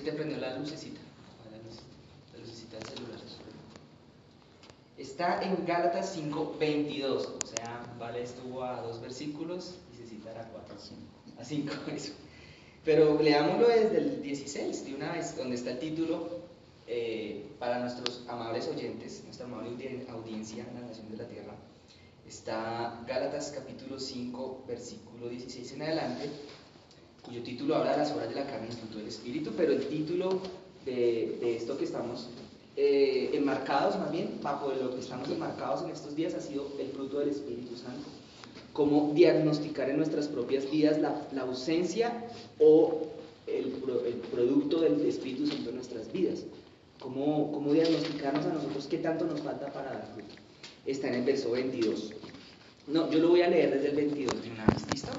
te prendió la lucecita. La lucecita del celular. Está en Gálatas 5:22. O sea, Vale estuvo a 2 versículos y Cecita era a 4. A 5, eso. Pero leámoslo desde el 16, de una vez, donde está el título para nuestros amables oyentes, nuestra amable audiencia en la nación de la tierra. Está Gálatas capítulo 5, versículo 16 en adelante, cuyo título habla de las obras de la carne y el fruto del Espíritu, pero el título de esto que estamos enmarcados, más bien, bajo lo que estamos enmarcados en estos días, ha sido el fruto del Espíritu Santo. Cómo diagnosticar en nuestras propias vidas la ausencia o el producto del Espíritu Santo en nuestras vidas. Cómo diagnosticarnos a nosotros qué tanto nos falta para dar fruto. Está en el verso 22. No, yo lo voy a leer desde el 22 de una vez, ¿listo?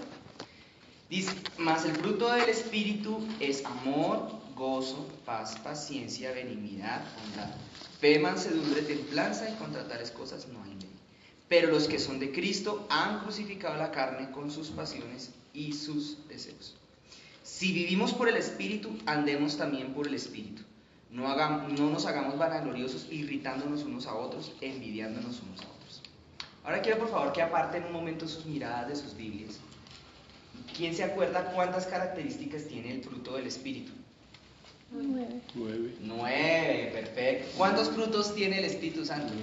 Dice, mas el fruto del Espíritu es amor, gozo, paz, paciencia, benignidad, bondad, fe, mansedumbre, templanza, y contra tales cosas no hay ley. Pero los que son de Cristo han crucificado la carne con sus pasiones y sus deseos. Si vivimos por el Espíritu, andemos también por el Espíritu. No nos hagamos vanagloriosos, irritándonos unos a otros, envidiándonos unos a otros. Ahora quiero por favor que aparten un momento sus miradas de sus Biblias. ¿Quién se acuerda cuántas características tiene el fruto del Espíritu? 9, perfecto. ¿Cuántos frutos tiene el Espíritu Santo?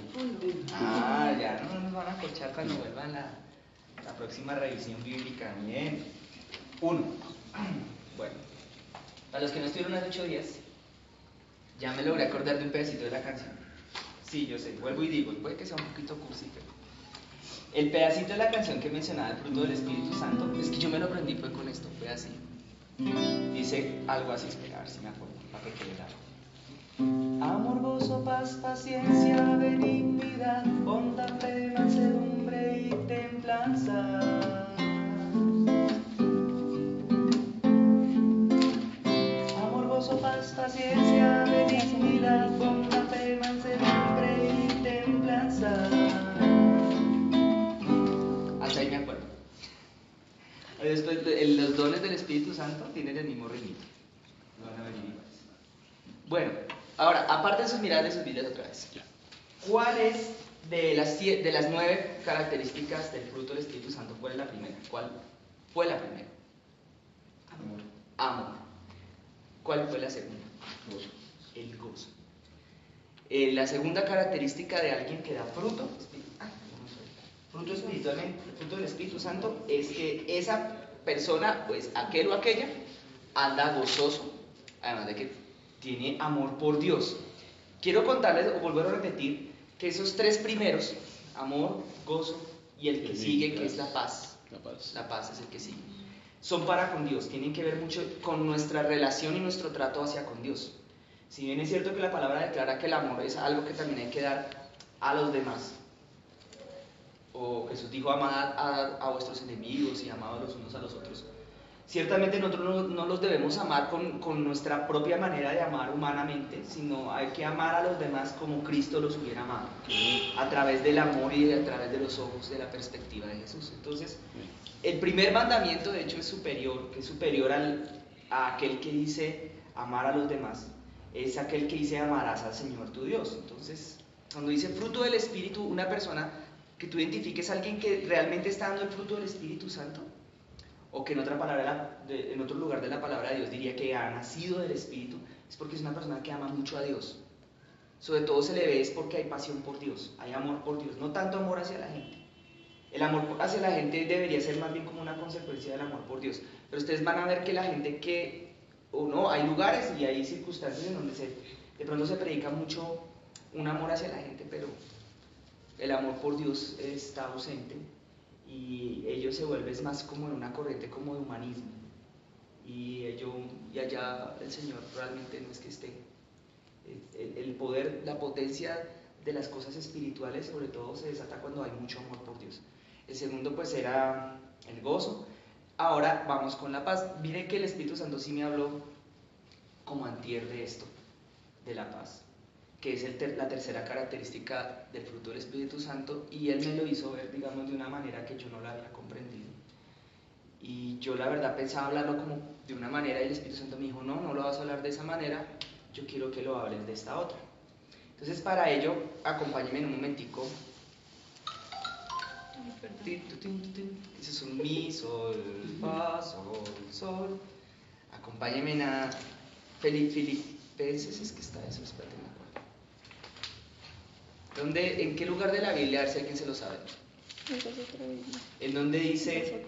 Ya no nos van a cochar cuando vuelvan la próxima revisión bíblica. Bien. 1. Bueno, para los que no estuvieron hace 8 días, ya me logré acordar de un pedacito de la canción. Sí, yo sé, vuelvo y digo, puede que sea un poquito cursi, pero el pedacito de la canción que mencionaba el fruto del Espíritu Santo, es que yo me lo aprendí fue con esto, fue así. Dice algo así, espera, a ver si me acuerdo, para que quede largo. Amor, gozo, paz, paciencia, benignidad, bondad, fe, mansedumbre y templanza. Amor, gozo, paz, paciencia, benignidad, bondad, fe, mansedumbre y templanza. Hasta ahí me acuerdo. Después, los dones del Espíritu Santo tienen el mismo ritmo. No van a venir iguales. Bueno, ahora, aparte de sus miradas de sus vidas otra vez. ¿Cuál es de las 9 características del fruto del Espíritu Santo? ¿Cuál es la primera? ¿Cuál fue la primera? Amor. ¿Cuál fue la segunda? Gozo. El gozo. La segunda característica de alguien que da fruto espiritualmente, el fruto del Espíritu Santo, es que esa persona, pues aquel o aquella, anda gozoso, además de que tiene amor por Dios. Quiero contarles, o volver a repetir, que esos 3 primeros, amor, gozo y el que sigue, que es la paz. La paz es el que sigue. Son para con Dios, tienen que ver mucho con nuestra relación y nuestro trato hacia con Dios. Si bien es cierto que la palabra declara que el amor es algo que también hay que dar a los demás, o Jesús dijo, amad a vuestros enemigos y amados los unos a los otros. Ciertamente nosotros no los debemos amar con nuestra propia manera de amar humanamente, sino hay que amar a los demás como Cristo los hubiera amado, a través del amor y a través de los ojos de la perspectiva de Jesús. Entonces, el primer mandamiento de hecho es superior a aquel que dice amar a los demás, es aquel que dice amarás al Señor tu Dios. Entonces, cuando dice fruto del Espíritu, una persona que tú identifiques a alguien que realmente está dando el fruto del Espíritu Santo, o que en otro lugar de la palabra de Dios diría que ha nacido del Espíritu, es porque es una persona que ama mucho a Dios. Sobre todo se le ve es porque hay pasión por Dios, hay amor por Dios, no tanto amor hacia la gente. El amor hacia la gente debería ser más bien como una consecuencia del amor por Dios. Pero ustedes van a ver que la gente hay lugares y hay circunstancias en donde de pronto se predica mucho un amor hacia la gente, pero el amor por Dios está ausente y ello se vuelve más como en una corriente como de humanismo. Y allá el Señor realmente no es que esté. El poder, la potencia de las cosas espirituales sobre todo se desata cuando hay mucho amor por Dios. El segundo pues era el gozo. Ahora vamos con la paz. Miren que el Espíritu Santo sí me habló como antier de esto, de la paz, que es la tercera característica del fruto del Espíritu Santo, y Él me lo hizo ver, digamos, de una manera que yo no la había comprendido. Y yo la verdad pensaba hablarlo como de una manera y el Espíritu Santo me dijo, no, no lo vas a hablar de esa manera, yo quiero que lo hables de esta otra. Entonces para ello, acompáñenme en un momentico. Ese es un mi, sol, fa, sol, sol. Acompáñenme a Filipenses, es que está eso, espérate, me acuerdo. ¿En qué lugar de la Biblia, a ver si alguien se lo sabe? En donde dice,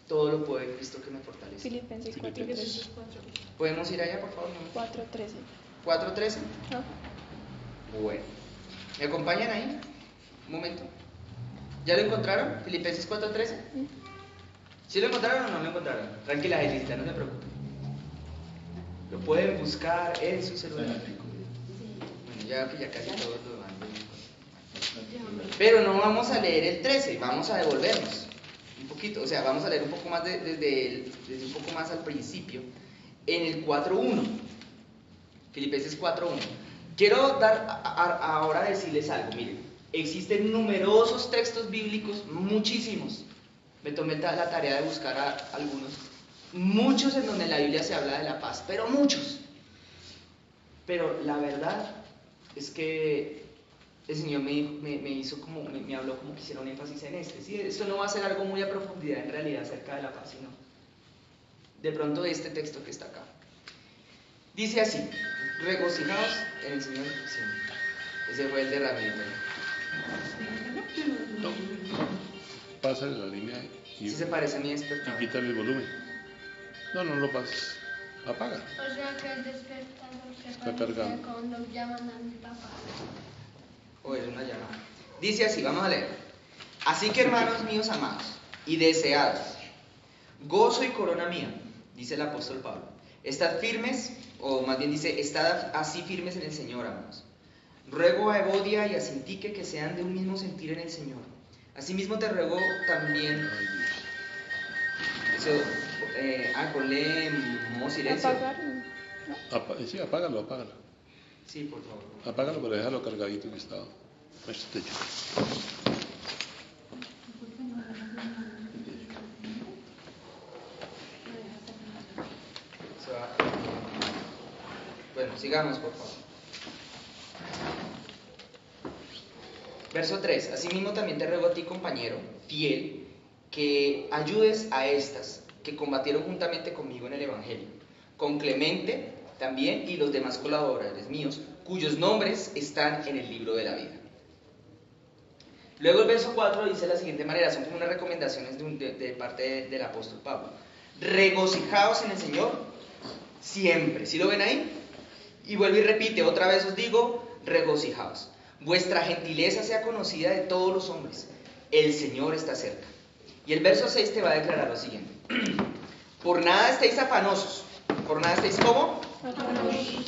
todo lo puedo en Cristo que me fortalece. Filipenses 4:13. ¿Podemos ir allá, por favor? 4:13. ¿4:13? ¿No? Bueno. ¿Me acompañan ahí? Un momento. ¿Ya lo encontraron? Filipenses 4:13. ¿Sí lo encontraron o no lo encontraron? Tranquila, Elita, no se preocupen. Lo pueden buscar en su celular. Bueno, ya que ya casi todos lo van. Pero no vamos a leer el 13, vamos a devolvernos un poquito, o sea, vamos a leer un poco más desde un poco más al principio, en el 4:1, Filipenses 4:1. Quiero ahora decirles algo, miren, existen numerosos textos bíblicos, muchísimos, me tomé la tarea de buscar algunos, muchos en donde en la Biblia se habla de la paz, pero muchos, pero la verdad es que el Señor me hizo como, me habló como que hiciera un énfasis en este. ¿Sí? Esto no va a ser algo muy a profundidad en realidad acerca de la paz, sino de pronto de este texto que está acá. Dice así, regocijaos en el Señor siempre. Ese fue el de Ramiro. No, pásale la línea y, Sí se parece a mi despertador. y quítale el volumen. No lo pases. Apaga. O sea que el despertador se Está parece cargando. cuando llaman a mi papá. O es una llamada. Dice así, vamos a leer. Así que hermanos míos amados y deseados, gozo y corona mía, dice el apóstol Pablo, estad firmes, o más bien dice, estad así firmes en el Señor, amados. Ruego a Evodia y a Sintique que sean de un mismo sentir en el Señor. Asimismo te ruego también, eso, ponle modo silencio. Apagar. ¿No? Sí, apágalo. Sí, por favor. Apágalo, pero déjalo cargadito que está. Este techo. Bueno, sigamos, por favor. Verso 3. Asimismo también te ruego a ti, compañero, fiel, que ayudes a estas que combatieron juntamente conmigo en el Evangelio, con Clemente también y los demás colaboradores míos, cuyos nombres están en el libro de la vida. Luego el verso 4 dice de la siguiente manera, son como unas recomendaciones de parte del apóstol Pablo. Regocijaos en el Señor siempre. ¿Sí lo ven ahí? Y vuelve y repite, otra vez os digo, regocijaos. Vuestra gentileza sea conocida de todos los hombres. El Señor está cerca. Y el verso 6 te va a declarar lo siguiente. Por nada estéis afanosos. ¿Por nada estéis cómo? Afanosos.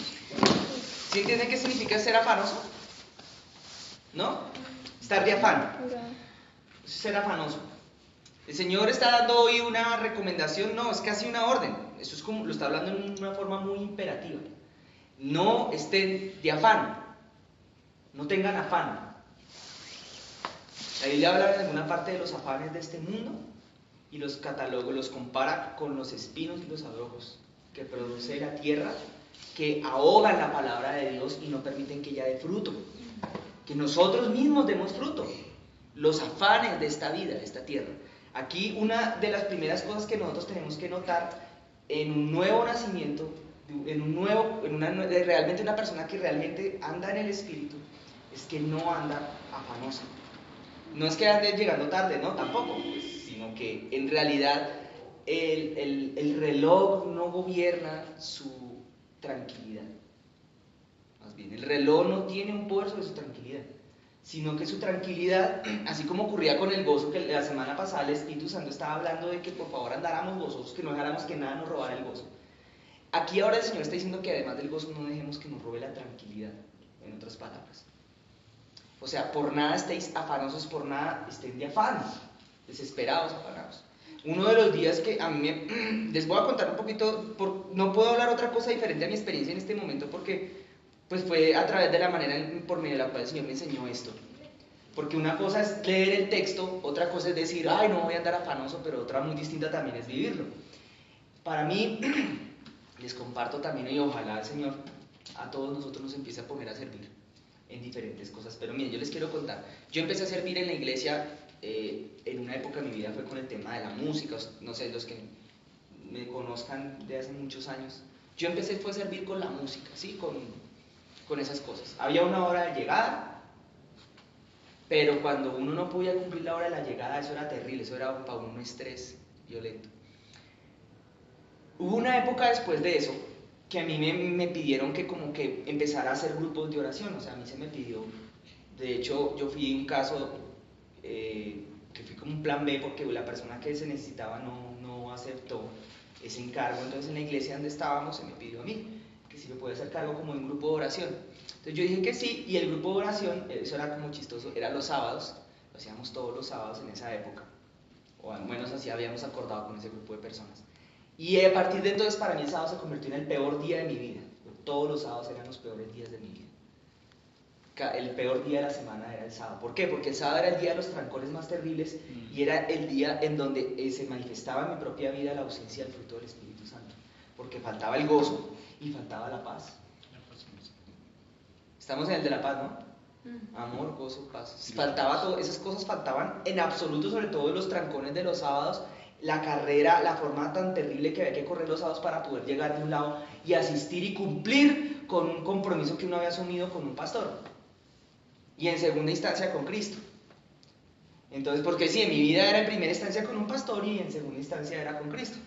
¿Sí entienden qué significa ser afanoso? ¿No? Estar de afán. Ser afanoso. El Señor está dando hoy una recomendación, no, es casi una orden. Eso es como, lo está hablando en una forma muy imperativa. No estén de afán. No tengan afán. La Biblia habla en alguna parte de los afanes de este mundo y los cataloga, los compara con los espinos y los abrojos que produce la tierra, que ahogan la palabra de Dios y no permiten que ella dé fruto. Que nosotros mismos demos fruto. Los afanes de esta vida, de esta tierra. Aquí una de las primeras cosas que nosotros tenemos que notar en un nuevo nacimiento, realmente una persona que realmente anda en el Espíritu, es que no anda afanosa. No es que ande llegando tarde, no, tampoco, sino que en realidad el reloj no gobierna su tranquilidad. Más bien, el reloj no tiene un poder sobre su tranquilidad, sino que su tranquilidad, así como ocurría con el gozo, que la semana pasada el Espíritu Santo estaba hablando de que por favor andáramos gozosos, que no dejáramos que nada nos robara el gozo. Aquí ahora el Señor está diciendo que además del gozo no dejemos que nos robe la tranquilidad, en otras palabras. O sea, por nada estéis afanosos, por nada estén de afán, desesperados, afanados. Uno de los días que a mí les voy a contar un poquito, no puedo hablar otra cosa diferente a mi experiencia en este momento porque pues fue a través de la manera por medio de la cual el Señor me enseñó esto. Porque una cosa es leer el texto, otra cosa es decir, ay, no voy a andar afanoso, pero otra muy distinta también es vivirlo. Para mí, les comparto también, y ojalá el Señor a todos nosotros nos empiece a poner a servir en diferentes cosas. Pero miren, yo les quiero contar, yo empecé a servir en la iglesia en una época de mi vida, fue con el tema de la música, no sé, los que me conozcan de hace muchos años, yo empecé fue a servir con la música, ¿sí? Con esas cosas. Había una hora de llegada, pero cuando uno no podía cumplir la hora de la llegada, eso era terrible, eso era para uno un estrés violento. Hubo una época después de eso que a mí me pidieron que como que empezara a hacer grupos de oración, o sea, a mí se me pidió, de hecho yo fui un caso que fui como un plan B porque la persona que se necesitaba no aceptó ese encargo, entonces en la iglesia donde estábamos se me pidió a mí que si me podía hacer cargo como de un grupo de oración. Entonces yo dije que sí, y el grupo de oración, eso era como chistoso, era los sábados, lo hacíamos todos los sábados en esa época, o al menos así habíamos acordado con ese grupo de personas. Y a partir de entonces para mí el sábado se convirtió en el peor día de mi vida. Todos los sábados eran los peores días de mi vida. El peor día de la semana era el sábado. ¿Por qué? Porque el sábado era el día de los trancones más terribles y era el día en donde se manifestaba en mi propia vida la ausencia del fruto del Espíritu Santo. Porque faltaba el gozo y faltaba la paz. Estamos en el de la paz, ¿no? Amor, gozo, paz. Faltaba todo, esas cosas faltaban en absoluto, sobre todo en los trancones de los sábados. La carrera, la forma tan terrible que había que correr los sábados para poder llegar de un lado y asistir y cumplir con un compromiso que uno había asumido con un pastor. Y en segunda instancia con Cristo. Entonces, porque sí, en mi vida era en primera instancia con un pastor y en segunda instancia era con Cristo.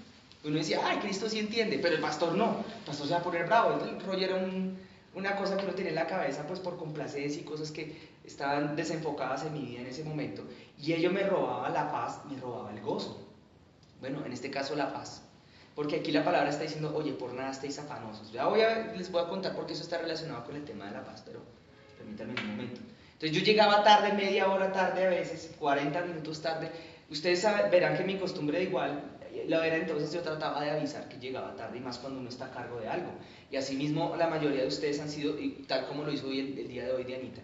Uno decía, ay, Cristo sí entiende, pero el pastor no. El pastor se va a poner bravo. El rollo era una cosa que uno tenía en la cabeza pues por complacencia y cosas que estaban desenfocadas en mi vida en ese momento. Y ello me robaba la paz, me robaba el gozo. Bueno, en este caso la paz, porque aquí la palabra está diciendo, oye, por nada estéis afanosos. Ya les voy a contar porque eso está relacionado con el tema de la paz, pero permítanme un momento. Entonces yo llegaba tarde, media hora tarde a veces, 40 minutos tarde. Ustedes verán que mi costumbre de igual, la era entonces yo trataba de avisar que llegaba tarde y más cuando uno está a cargo de algo. Y asimismo la mayoría de ustedes han sido, tal como lo hizo hoy el día de hoy de Anita.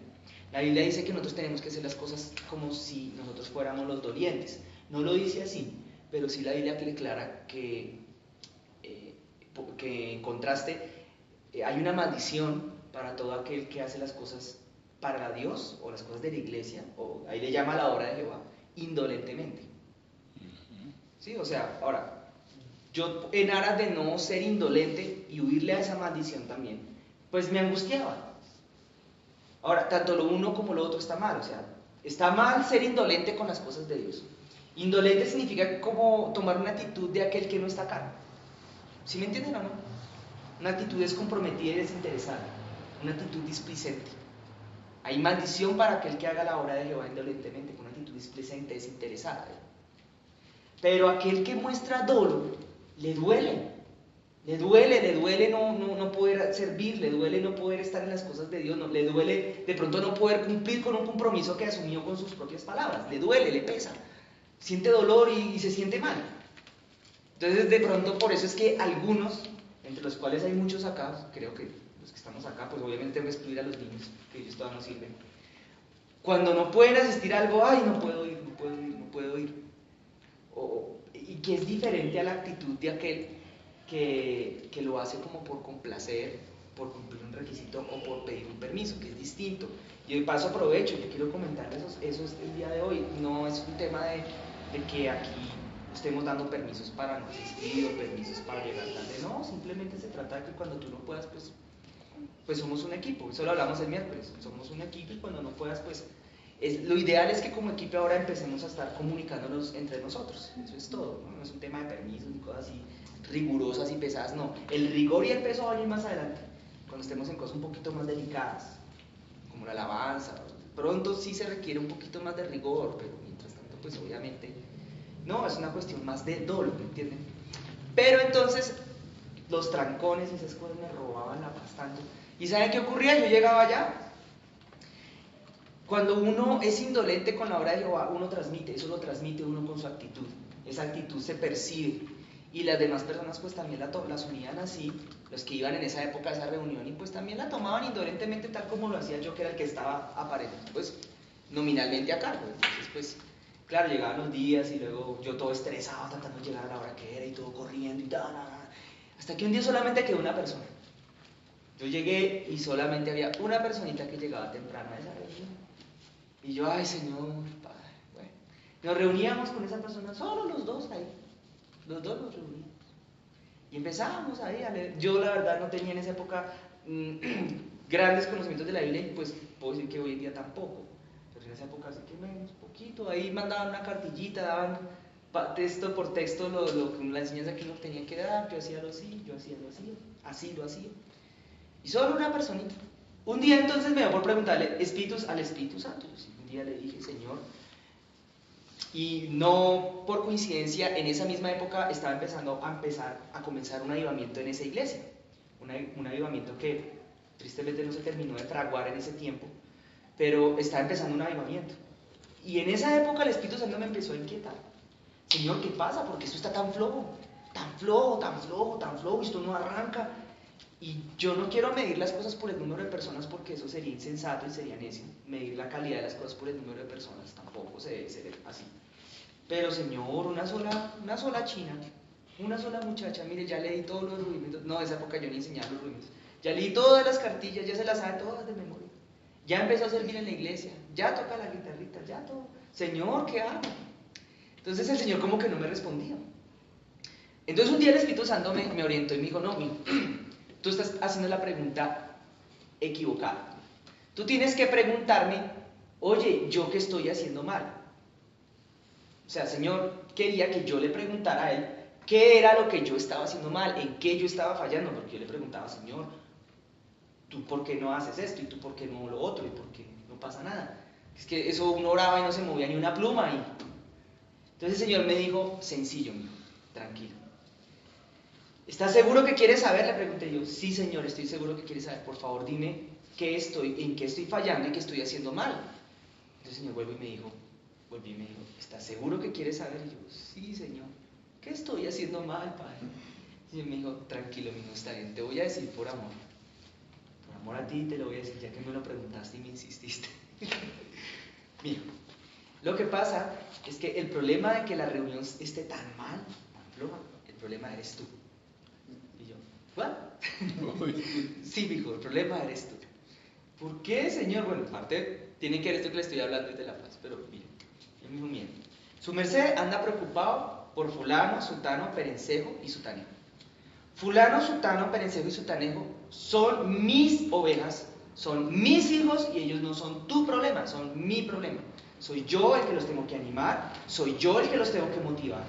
La Biblia dice que nosotros tenemos que hacer las cosas como si nosotros fuéramos los dolientes. No lo dice así. Pero sí la Biblia declara que en contraste hay una maldición para todo aquel que hace las cosas para Dios o las cosas de la iglesia, o ahí le llama la obra de Jehová, indolentemente. ¿Sí? O sea, ahora, yo en aras de no ser indolente y huirle a esa maldición también, pues me angustiaba. Ahora, tanto lo uno como lo otro está mal, o sea, está mal ser indolente con las cosas de Dios. Indolente significa como tomar una actitud de aquel que no está acá. ¿Sí me entienden o no? Una actitud descomprometida y desinteresada. Una actitud displicente. Hay maldición para aquel que haga la obra de Jehová indolentemente, con una actitud displicente, desinteresada. Pero aquel que muestra dolo, le duele. Le duele no poder servir, le duele no poder estar en las cosas de Dios, le duele de pronto no poder cumplir con un compromiso que asumió con sus propias palabras. Le duele, le pesa. Siente dolor y se siente mal. Entonces de pronto por eso es que algunos, entre los cuales hay muchos acá, creo que los que estamos acá, pues obviamente tengo que excluir a los niños, que ellos todavía no sirven. Cuando no pueden asistir a algo, ay, no puedo ir. Y que es diferente a la actitud de aquel que lo hace como por complacer, por cumplir un requisito o por pedir un permiso, que es distinto. Y de paso aprovecho, yo quiero comentarles eso el día de hoy. No es un tema de que aquí estemos dando permisos para no asistir o permisos para llegar tarde. No, simplemente se trata de que cuando tú no puedas, pues somos un equipo. Eso lo hablamos el miércoles. Somos un equipo y cuando no puedas, pues lo ideal es que como equipo ahora empecemos a estar comunicándonos entre nosotros. Eso es todo, ¿no? No es un tema de permisos ni cosas así rigurosas y pesadas, no. El rigor y el peso van a ir más adelante, cuando estemos en cosas un poquito más delicadas, como la alabanza. Pronto sí se requiere un poquito más de rigor, pero mientras tanto, pues obviamente, no, es una cuestión más de dolo, ¿me entienden? Pero entonces, los trancones y esas cosas me robaban la paz tanto. ¿Y saben qué ocurría? Yo llegaba allá. Cuando uno es indolente con la obra de Jehová, uno transmite, eso lo transmite uno con su actitud. Esa actitud se percibe. Y las demás personas pues también la asumían así, los que iban en esa época a esa reunión y pues también la tomaban indolentemente tal como lo hacía yo, que era el que estaba aparente. Pues nominalmente a cargo. Entonces, pues, claro, llegaban los días y luego yo todo estresado tratando de llegar a la hora que era y todo corriendo y tal, hasta que un día solamente quedó una persona. Yo llegué y solamente había una personita que llegaba temprano a esa reunión. Y yo, ay Señor, Padre, bueno. Nos reuníamos con esa persona, solo los dos ahí. Los dos nos reuníamos. Y empezábamos ahí a leer. Yo la verdad no tenía en esa época grandes conocimientos de la Biblia y pues puedo decir que hoy en día tampoco. Pero en esa época sí que menos, poquito. Ahí mandaban una cartillita, daban texto por texto la enseñanza que uno tenía que dar. Yo hacía lo así, yo hacía lo así, así lo hacía. Y solo una personita. Un día entonces me dio por preguntarle al Espíritu Santo. Un día le dije, Señor, y no por coincidencia, en esa misma época estaba a comenzar un avivamiento en esa iglesia. Un avivamiento que tristemente no se terminó de fraguar en ese tiempo, pero estaba empezando un avivamiento. Y en esa época el Espíritu Santo me empezó a inquietar. Señor, ¿qué pasa? Porque esto está tan flojo, tan flojo, tan flojo, tan flojo, esto no arranca. Y yo no quiero medir las cosas por el número de personas porque eso sería insensato y sería necio. Medir la calidad de las cosas por el número de personas tampoco se debe ser así. Pero Señor, una sola china, una sola muchacha, mire, ya leí todos los rudimentos. No, en esa época yo ni enseñaba los rudimentos. Ya leí todas las cartillas, ya se las sabe todas de memoria. Ya empezó a servir en la iglesia, ya toca la guitarrita, ya todo. Señor, ¿qué hago? Entonces el Señor como que no me respondía. Entonces un día el Espíritu Santo me orientó y me dijo, no, mira, tú estás haciendo la pregunta equivocada. Tú tienes que preguntarme, oye, ¿yo qué estoy haciendo mal? O sea, Señor quería que yo le preguntara a Él qué era lo que yo estaba haciendo mal, en qué yo estaba fallando, porque yo le preguntaba, Señor, ¿tú por qué no haces esto? ¿Y tú por qué no lo otro? ¿Y por qué no pasa nada? Es que eso uno oraba y no se movía ni una pluma. Entonces el Señor me dijo, sencillo, mijo, tranquilo. ¿Estás seguro que quieres saber? Le pregunté yo. Sí, Señor, estoy seguro que quieres saber. Por favor, dime en qué estoy fallando y qué estoy haciendo mal. Entonces el Señor volvió y me dijo, ¿estás seguro que quieres saber? Y yo, sí, Señor. ¿Qué estoy haciendo mal, Padre? Y él me dijo, tranquilo, mijo, está bien, te voy a decir por amor. Por amor a ti te lo voy a decir, ya que me lo preguntaste y me insististe. Mijo, lo que pasa es que el problema de que la reunión esté tan mal, tan floja, el problema eres tú. Y yo, ¿what? Sí, mijo, el problema eres tú. ¿Por qué, Señor? Bueno, aparte, tiene que ver esto que le estoy hablando y de la paz, pero mire, él me dijo, mire, su merced anda preocupado por fulano, sutano, perencejo y sutanejo. Fulano, sutano, perencejo y sutanejo son mis ovejas, son mis hijos y ellos no son tu problema, son mi problema. Soy yo el que los tengo que animar, soy yo el que los tengo que motivar,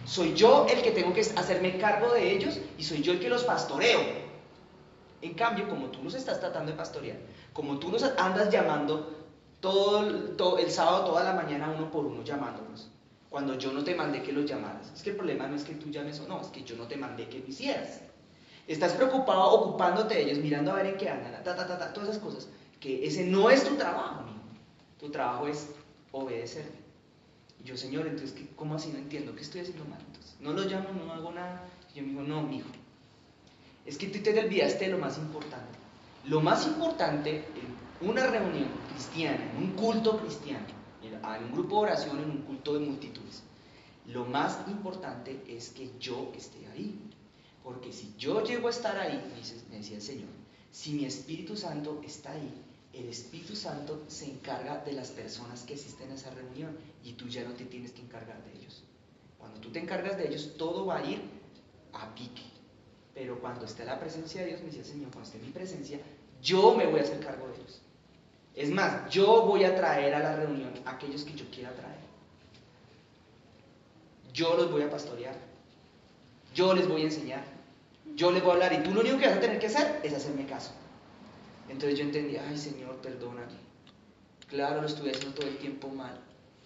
soy yo el que tengo que hacerme cargo de ellos y soy yo el que los pastoreo. En cambio, como tú nos estás tratando de pastorear, como tú nos andas llamando todo el sábado, toda la mañana, uno por uno llamándonos, cuando yo no te mandé que los llamaras. Es que el problema no es que tú llames o no, es que yo no te mandé que lo hicieras. Estás preocupado ocupándote de ellos, mirando a ver en qué andan, todas esas cosas, que ese no es tu trabajo, amigo. Tu trabajo es obedecerme. Y yo, Señor, entonces, ¿cómo así? No entiendo, ¿qué estoy haciendo mal? Entonces, no los llamo, no hago nada. Y yo me digo, no, mijo, es que tú te olvidaste de lo más importante. Lo más importante en una reunión cristiana, en un culto cristiano, en un grupo de oración, en un culto de multitudes, lo más importante es que yo esté ahí. Porque si yo llego a estar ahí, me decía el Señor, si mi Espíritu Santo está ahí, el Espíritu Santo se encarga de las personas que asisten a esa reunión y tú ya no te tienes que encargar de ellos. Cuando tú te encargas de ellos, todo va a ir a pique. Pero cuando esté la presencia de Dios, me decía el Señor, cuando esté mi presencia, yo me voy a hacer cargo de ellos. Es más, yo voy a traer a la reunión a aquellos que yo quiera traer. Yo los voy a pastorear. Yo les voy a enseñar. Yo les voy a hablar. Y tú lo único que vas a tener que hacer es hacerme caso. Entonces yo entendí, ay Señor, perdóname. Claro, lo estuve haciendo todo el tiempo mal.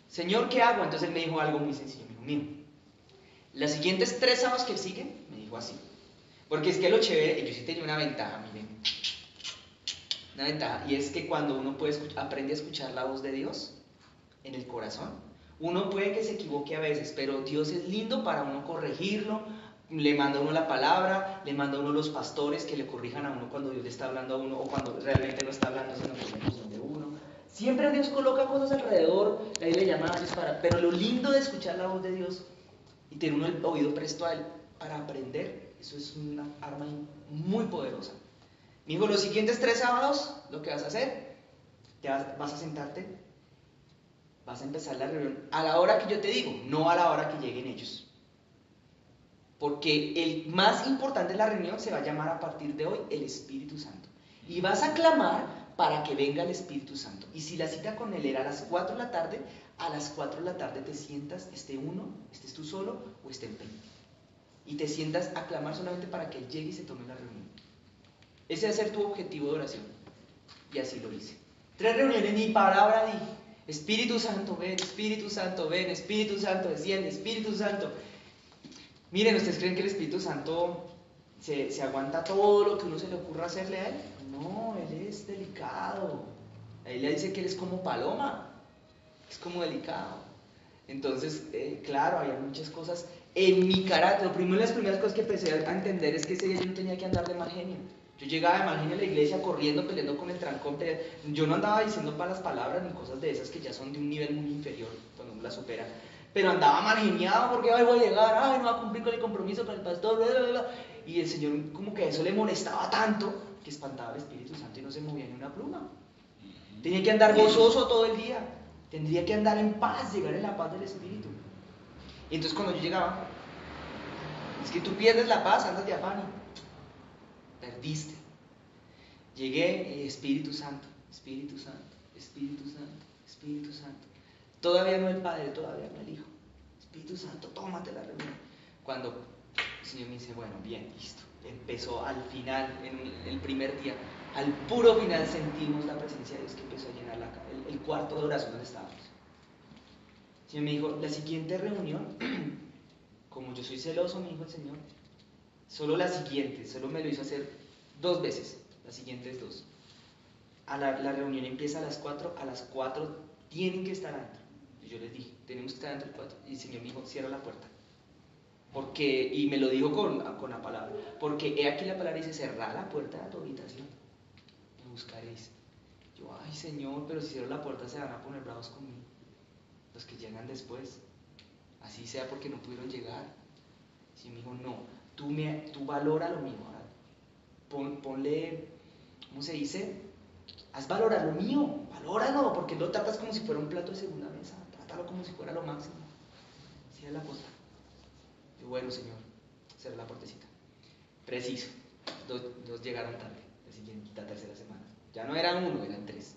Señor, ¿qué hago? Entonces él me dijo algo muy sencillo. Me dijo, mira, las siguientes 3 sábados que siguen, me dijo así. Porque es que lo chévere, yo sí tenía una ventaja, miren. Una ventaja, y es que cuando uno aprende a escuchar la voz de Dios en el corazón, uno puede que se equivoque a veces, pero Dios es lindo para uno corregirlo, le manda a uno la palabra, le manda a uno los pastores que le corrijan a uno cuando Dios le está hablando a uno, o cuando realmente no está hablando, sino que es de uno. Siempre Dios coloca cosas alrededor, la Biblia llama a veces pero lo lindo de escuchar la voz de Dios y tener uno el oído presto a Él para aprender, eso es una arma muy poderosa. Mi hijo, los siguientes 3 sábados, lo que vas a hacer, vas a sentarte, vas a empezar la reunión a la hora que yo te digo, no a la hora que lleguen ellos. Porque el más importante de la reunión se va a llamar a partir de hoy el Espíritu Santo. Y vas a clamar para que venga el Espíritu Santo. Y si la cita con Él era a las 4 de la tarde, a las 4 de la tarde te sientas, estés tú solo o esté en 20. Y te sientas a clamar solamente para que Él llegue y se tome la reunión. Ese va a ser tu objetivo de oración. Y así lo hice. 3 reuniones, ni palabra dije. Espíritu Santo, ven, Espíritu Santo, ven, Espíritu Santo, desciende, Espíritu Santo. Miren, ¿ustedes creen que el Espíritu Santo se aguanta todo lo que uno se le ocurra hacerle a Él? No, Él es delicado. Ahí le dice que Él es como paloma, es como delicado. Entonces, claro, había muchas cosas en mi carácter. Las primeras cosas que empecé a entender es que ese día yo no tenía que andar de mal genio. Yo llegaba de mal genio a la iglesia corriendo, peleando con el trancón. Yo no andaba diciendo malas palabras ni cosas de esas que ya son de un nivel muy inferior cuando uno las supera. Pero andaba mal geniado porque ay, voy a llegar, ay, no voy a cumplir con el compromiso con el pastor, bla, bla, bla. Y el Señor como que eso le molestaba tanto que espantaba al Espíritu Santo y no se movía ni una pluma. Tenía que andar gozoso todo el día, tendría que andar en paz, llegar en la paz del Espíritu. Y entonces cuando yo llegaba, es que tú pierdes la paz, andas de afán y perdiste. Llegué y Espíritu Santo, Espíritu Santo, Espíritu Santo, Espíritu Santo. Todavía no el Padre, todavía no el Hijo. Espíritu Santo, tómate la reunión. Cuando el Señor me dice, bueno, bien, listo. Empezó al final, en el primer día, al puro final sentimos la presencia de Dios que empezó a llenar el cuarto de oración donde estábamos. El Señor me dijo, la siguiente reunión, como yo soy celoso, me dijo el Señor, solo la siguiente, solo me lo hizo hacer 2 veces, las siguientes 2. La reunión empieza a las 4, a las 4 tienen que estar adentro. Y yo les dije, tenemos que estar adentro del 4. Y el Señor me dijo, cierra la puerta. Y me lo dijo con la palabra. Porque he aquí la palabra dice, cerrá la puerta de tu habitación. Me buscaréis. Yo, ay Señor, pero si cierro la puerta se van a poner bravos conmigo. Los que llegan después. Así sea porque no pudieron llegar. Y me dijo, no, tú valora lo mío. Ponle, ¿cómo se dice? Haz valorar lo mío, valóralo, porque lo tratas como si fuera un plato de segunda mesa, trátalo como si fuera lo máximo. Cierra la puerta. Y bueno, Señor, cerré la puertecita. Preciso, 2 llegaron tarde, la tercera semana. Ya no eran 1, eran 3.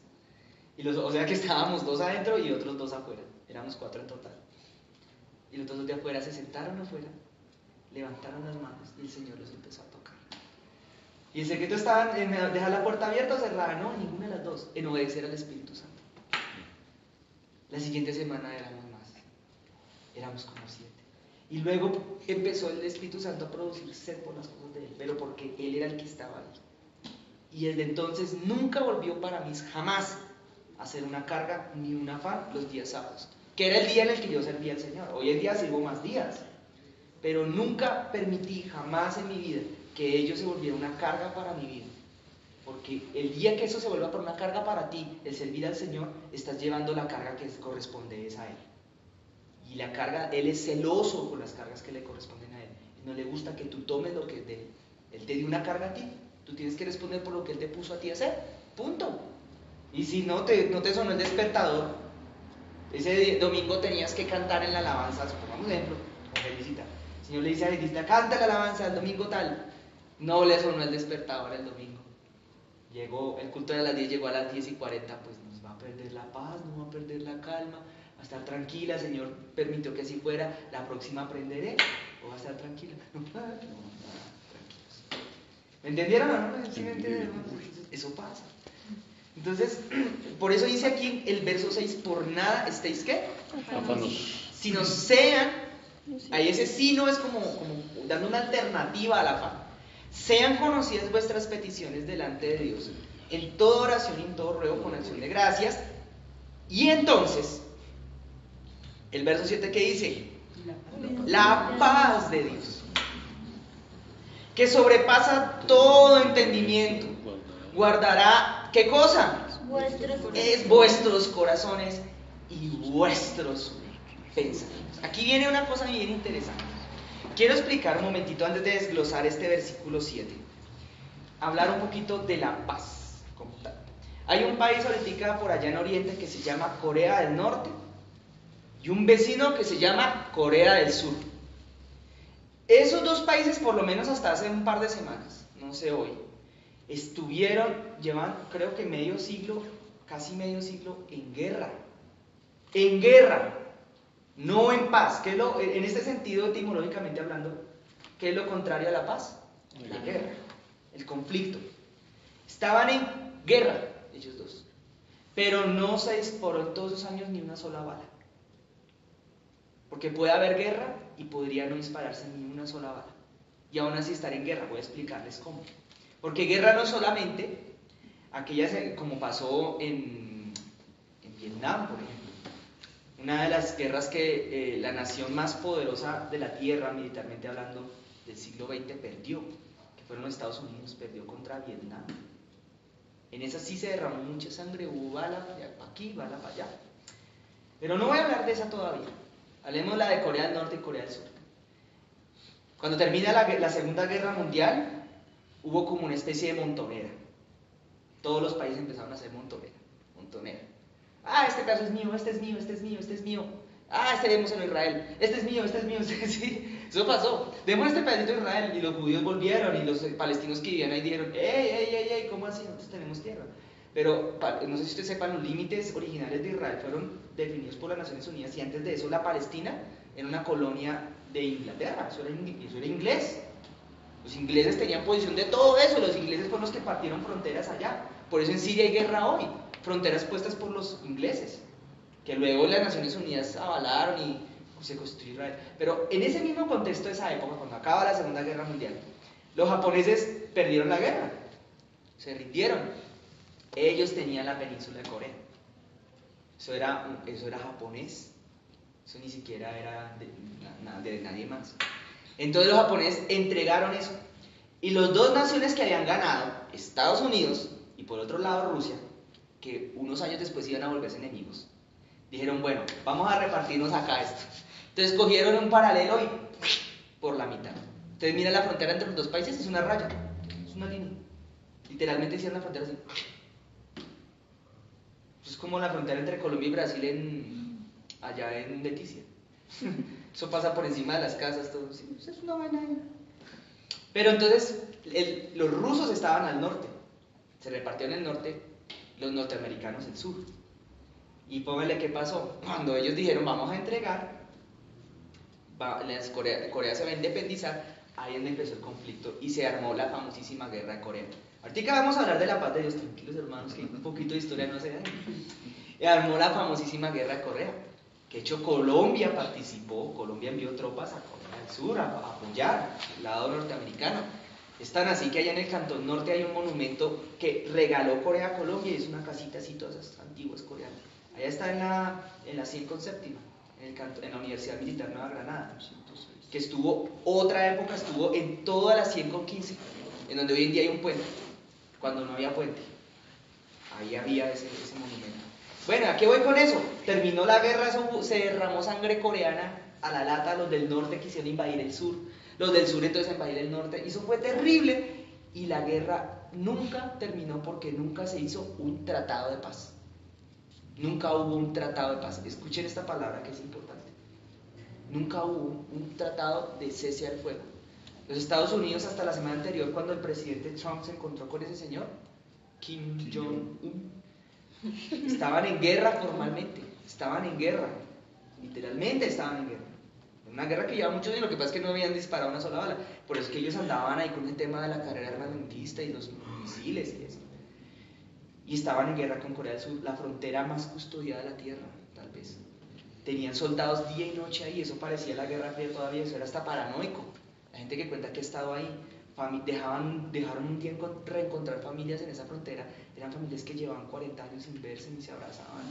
O sea que estábamos 2 adentro y otros 2 afuera. Éramos 4 en total. Y los 2 de afuera se sentaron afuera, levantaron las manos y el Señor los empezó a tocar. Y el secreto estaba en dejar la puerta abierta o cerrada, no, ninguna de las 2, en obedecer al Espíritu Santo. La siguiente semana éramos más, éramos como 7. Y luego empezó el Espíritu Santo a producir sed por las cosas de Él, pero porque Él era el que estaba ahí. Y desde entonces nunca volvió para mí jamás a ser una carga ni un afán los días sábados, que era el día en el que yo servía al Señor. Hoy en día sirvo más días, pero nunca permití jamás en mi vida que ello se volviera una carga para mi vida. Porque el día que eso se vuelva por una carga para ti, el servir al Señor, estás llevando la carga que corresponde es a Él. Y la carga, Él es celoso con las cargas que le corresponden a Él. No le gusta que tú tomes lo que es de Él. Él te dio una carga a ti. Tú tienes que responder por lo que Él te puso a ti a hacer. Punto. Y si no te sonó el despertador, ese domingo tenías que cantar en la alabanza, supongamos ejemplo, a Felicita. El Señor le dice a Felicita, canta la alabanza el domingo tal. No le sonó el despertador el domingo. Llegó, el culto era a las 10, llegó a las 10:40, pues nos va a perder la paz, nos va a perder la calma, va a estar tranquila, Señor permitió que así fuera, la próxima aprenderé, o va a estar tranquila. No, tranquilos. ¿Me entendieron o no? ¿Sí me entienden? Eso pasa. Entonces, por eso dice aquí el verso 6, por nada estéis, ¿qué? Afanos. Sino sean, ahí ese sino es como dando una alternativa al afán. Sean conocidas vuestras peticiones delante de Dios, en toda oración y en todo ruego con acción de gracias. Y entonces, el verso 7 que dice, la paz de Dios, que sobrepasa todo entendimiento, guardará, ¿qué cosa? Es vuestros corazones y vuestros pensamientos. Aquí viene una cosa bien interesante. Quiero explicar un momentito antes de desglosar este versículo 7. Hablar un poquito de la paz como tal. Hay un país ahorita por allá en Oriente que se llama Corea del Norte y un vecino que se llama Corea del Sur. Esos dos países, por lo menos hasta hace un par de semanas, no sé hoy, llevan creo que medio siglo, casi medio siglo en guerra. En guerra, no en paz. En este sentido, etimológicamente hablando, ¿qué es lo contrario a la paz? La guerra, el conflicto. Estaban en guerra, ellos dos. Pero no se disparó en todos esos años ni una sola bala. Porque puede haber guerra y podría no dispararse ni una sola bala. Y aún así estar en guerra. Voy a explicarles cómo. Porque guerra no solamente aquellas como pasó en Vietnam, por ejemplo. Una de las guerras que la nación más poderosa de la tierra, militarmente hablando, del siglo XX perdió, que fueron los Estados Unidos, perdió contra Vietnam. En esa sí se derramó mucha sangre, hubo bala para aquí, bala para allá. Pero no voy a hablar de esa todavía. Hablemos la de Corea del Norte y Corea del Sur. Cuando termina la Segunda Guerra Mundial, hubo como una especie de montonera. Todos los países empezaron a hacer montonera. Ah, este caso es mío, este es mío, este es mío, este es mío. Ah, este démoselo a Israel. Este es mío, sí. Eso pasó. Demos este pedacito a Israel. Y los judíos volvieron y los palestinos que vivían ahí dijeron, ¡ey! ¿Cómo así? Nosotros tenemos tierra. Pero no sé si ustedes sepan, los límites originales de Israel fueron definidos por las Naciones Unidas y antes de eso la Palestina era una colonia de Inglaterra, eso era inglés. Los ingleses tenían posición de todo eso, los ingleses fueron los que partieron fronteras allá. Por eso en Siria hay guerra hoy, fronteras puestas por los ingleses, que luego las Naciones Unidas avalaron y se construyó Israel. Pero en ese mismo contexto de esa época, cuando acaba la Segunda Guerra Mundial, los japoneses perdieron la guerra, se rindieron. Ellos tenían la península de Corea. Eso era japonés. Eso ni siquiera era de nadie más. Entonces los japoneses entregaron eso. Y las dos naciones que habían ganado, Estados Unidos y por otro lado Rusia, que unos años después iban a volverse enemigos, dijeron, bueno, vamos a repartirnos acá esto. Entonces cogieron un paralelo y por la mitad. Entonces mira la frontera entre los dos países, es una raya, es una línea. Literalmente hicieron la frontera así. Es como la frontera entre Colombia y Brasil allá en Leticia. Eso pasa por encima de las casas, todo. Sí, es una vaina ahí. Pero entonces, los rusos estaban al norte. Se repartieron el norte, los norteamericanos el sur. Y pónganle qué pasó. Cuando ellos dijeron, vamos a entregar, Corea se va a independizar, ahí es donde empezó el conflicto y se armó la famosísima guerra de Corea. Ahorita vamos a hablar de la paz de Dios, tranquilos hermanos, que un poquito de historia no se da. Y armó la famosísima guerra de Corea, que de hecho Colombia participó, Colombia envió tropas a Corea del Sur a apoyar el lado norteamericano. Es tan así que allá en el Cantón Norte hay un monumento que regaló Corea a Colombia y es una casita así, todas esas antiguas coreanas. Allá está en la 100 con séptima, en la Universidad Militar Nueva Granada, que estuvo en toda la 100 con 15, en donde hoy en día hay un puente, cuando no había puente. Ahí había ese monumento. Bueno, ¿a qué voy con eso? Terminó la guerra, se derramó sangre coreana a la lata, los del norte quisieron invadir el sur, los del sur entonces invadir el norte, y eso fue terrible, y la guerra nunca terminó porque nunca se hizo un tratado de paz. Nunca hubo un tratado de paz. Escuchen esta palabra que es importante. Nunca hubo un tratado de cese al fuego. Los Estados Unidos hasta la semana anterior, cuando el presidente Trump se encontró con ese señor, Kim Jong-un, estaban en guerra formalmente, estaban en guerra, literalmente estaban en guerra. Una guerra que lleva muchos años, lo que pasa es que no habían disparado una sola bala. Por eso es que ellos andaban ahí con el tema de la carrera armamentista y los misiles y eso. Y estaban en guerra con Corea del Sur, la frontera más custodiada de la tierra, tal vez. Tenían soldados día y noche ahí, eso parecía la Guerra Fría todavía, eso era hasta paranoico. La gente que cuenta que ha estado ahí, dejaron un día reencontrar familias en esa frontera, eran familias que llevaban 40 años sin verse ni se abrazaban,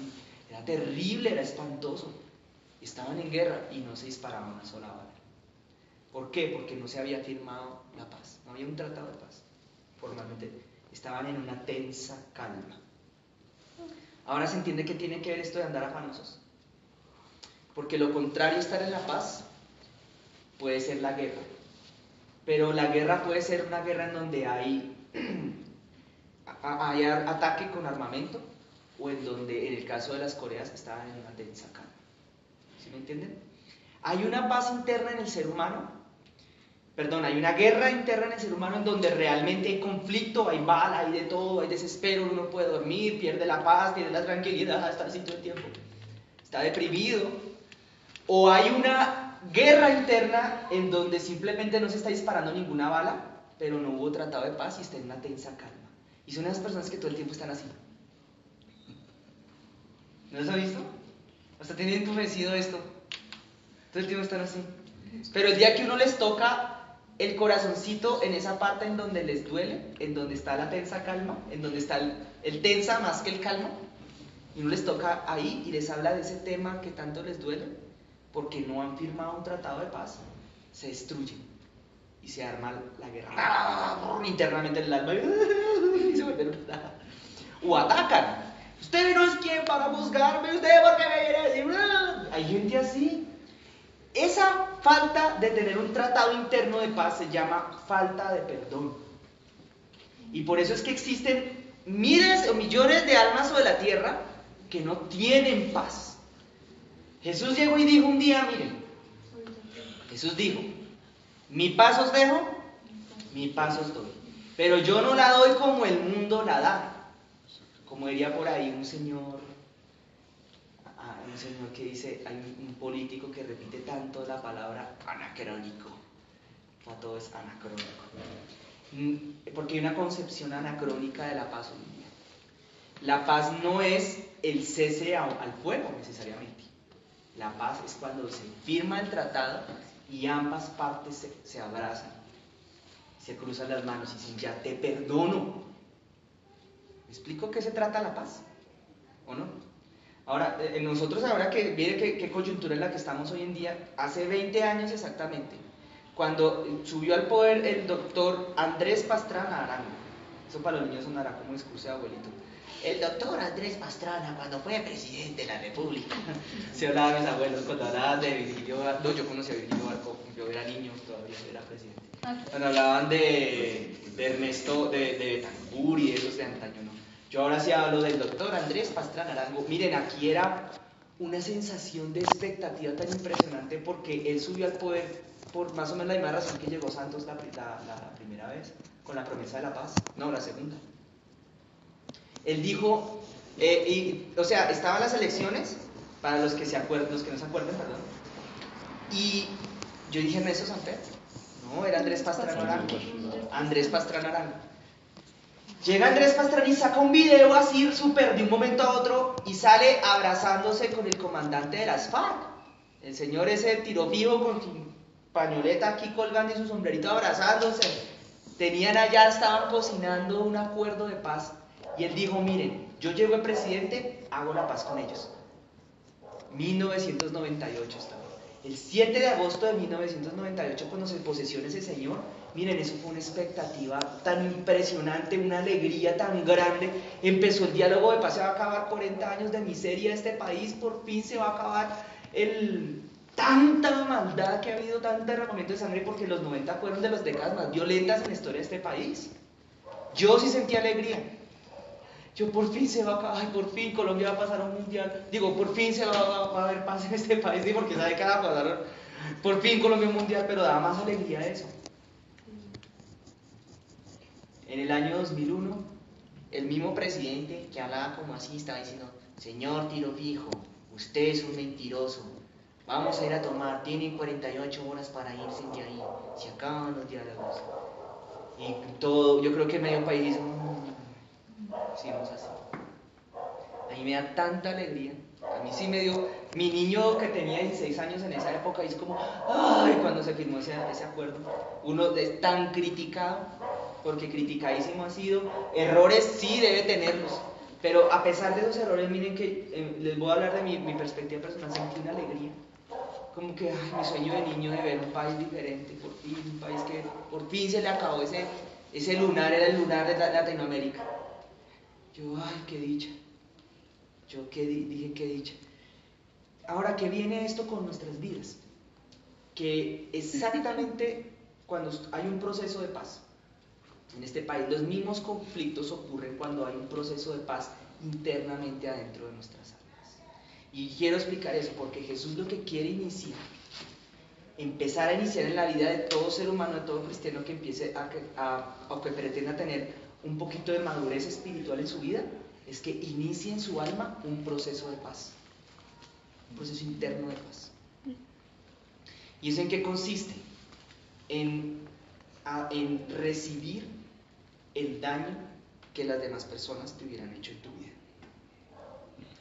era terrible, era espantoso. Estaban en guerra y no se disparaba una sola bala. ¿Por qué? Porque no se había firmado la paz, no había un tratado de paz formalmente. Estaban en una tensa calma. Ahora se entiende que tiene que ver esto de andar afanosos. Porque lo contrario a estar en la paz puede ser la guerra. Pero la guerra puede ser una guerra en donde hay ataque con armamento, o en donde, en el caso de las Coreas, está en una tensa calma. ¿Sí me entienden? Hay una paz interna en el ser humano, hay una guerra interna en el ser humano en donde realmente hay conflicto, hay bala, hay de todo, hay desespero, uno no puede dormir, pierde la paz, pierde la tranquilidad, está así todo el tiempo, está deprimido. O hay una guerra interna en donde simplemente no se está disparando ninguna bala, pero no hubo tratado de paz y está en una tensa calma. Y son esas personas que todo el tiempo están así. ¿No los ha visto? Hasta tienen entumecido esto. Todo el tiempo están así. Pero el día que uno les toca el corazoncito en esa parte en donde les duele, en donde está la tensa calma, en donde está el tensa más que el calma, y uno les toca ahí y les habla de ese tema que tanto les duele, porque no han firmado un tratado de paz, se destruyen y se arma la guerra internamente en el alma y se vuelven o atacan. Usted no es quien para juzgarme, usted porque me viene a decir. Hay gente así. Esa falta de tener un tratado interno de paz se llama falta de perdón. Y por eso es que existen miles o millones de almas sobre la tierra que no tienen paz. Jesús llegó y dijo un día, miren, Jesús dijo, mi paz os dejo, mi paz os doy. Pero yo no la doy como el mundo la da. Como diría por ahí un señor que dice, hay un político que repite tanto la palabra anacrónico. Para todo es anacrónico. Porque hay una concepción anacrónica de la paz hoy en día. La paz no es el cese al fuego necesariamente. La paz es cuando se firma el tratado y ambas partes se abrazan, se cruzan las manos y dicen, ya te perdono. ¿Me explico qué se trata la paz? ¿O no? Ahora, nosotros ahora que viene qué coyuntura en la que estamos hoy en día, hace 20 años exactamente, cuando subió al poder el doctor Andrés Pastrana Arango, eso para los niños sonará como discurso de abuelito, el doctor Andrés Pastrana cuando fue presidente de la República, se hablaba de mis abuelos cuando hablaban de Virgilio Barco, no, yo conocí a Virgilio Barco, yo era niño, todavía era presidente, cuando hablaban de Ernesto, de Betancur y de esos de antaño, ¿no? Yo ahora sí hablo del doctor Andrés Pastrana Arango. Miren, aquí era una sensación de expectativa tan impresionante porque él subió al poder por más o menos la misma razón que llegó Santos la primera vez, con la promesa de la paz, no, la segunda. Él dijo, estaban las elecciones, para los que no se acuerden, perdón, y yo dije Ernesto Samper, no, era Andrés Pastrana Arango, Andrés Pastrana Arango. Llega Andrés Pastrana y saca un video así súper de un momento a otro y sale abrazándose con el comandante de las FARC. El señor ese tiro fijo con su pañoleta aquí colgando y su sombrerito abrazándose. Estaban cocinando un acuerdo de paz. Y él dijo, miren, yo llego de presidente, hago la paz con ellos. 1998 estaba. El 7 de agosto de 1998, cuando se posesiona ese señor, miren, eso fue una expectativa tan impresionante, una alegría tan grande. Empezó el diálogo de paz, se va a acabar 40 años de miseria de este país, por fin se va a acabar tanta maldad que ha habido, tanto derramamiento de sangre, porque los 90 fueron de las décadas más violentas en la historia de este país. Yo sí sentí alegría. Yo por fin se va a acabar, por fin Colombia va a pasar a un mundial. Digo, por fin se va a haber paz en este país, ¿sí? Porque sabe que va a pasar. Por fin Colombia un mundial, pero daba más alegría eso. En el año 2001, el mismo presidente que hablaba como así estaba diciendo, señor tiro fijo, usted es un mentiroso. Vamos a ir a tomar, tienen 48 horas para irse de ahí. Se acaban los diálogos. Y todo, yo creo que medio país dice, sigamos así. A mí me da tanta alegría. A mí sí me dio. Mi niño que tenía 16 años en esa época, es como, ay, cuando se firmó ese acuerdo. Uno es tan criticado, porque criticadísimo ha sido. Errores sí debe tenerlos. Pero a pesar de esos errores, miren que les voy a hablar de mi perspectiva personal, sentí una alegría. Como que, ay, mi sueño de niño de ver un país diferente, por fin, un país que por fin se le acabó ese lunar, era el lunar de Latinoamérica. Yo, ay, qué dicha. Yo dije qué dicha. Ahora, ¿qué viene esto con nuestras vidas? Que exactamente cuando hay un proceso de paz, en este país los mismos conflictos ocurren cuando hay un proceso de paz internamente adentro de nuestras almas. Y quiero explicar eso porque Jesús lo que quiere empezar a iniciar en la vida de todo ser humano, de todo cristiano que empiece o que pretenda tener un poquito de madurez espiritual en su vida, es que inicie en su alma un proceso de paz, un proceso interno de paz. ¿Y eso en qué consiste? En recibir el daño que las demás personas te hubieran hecho en tu vida.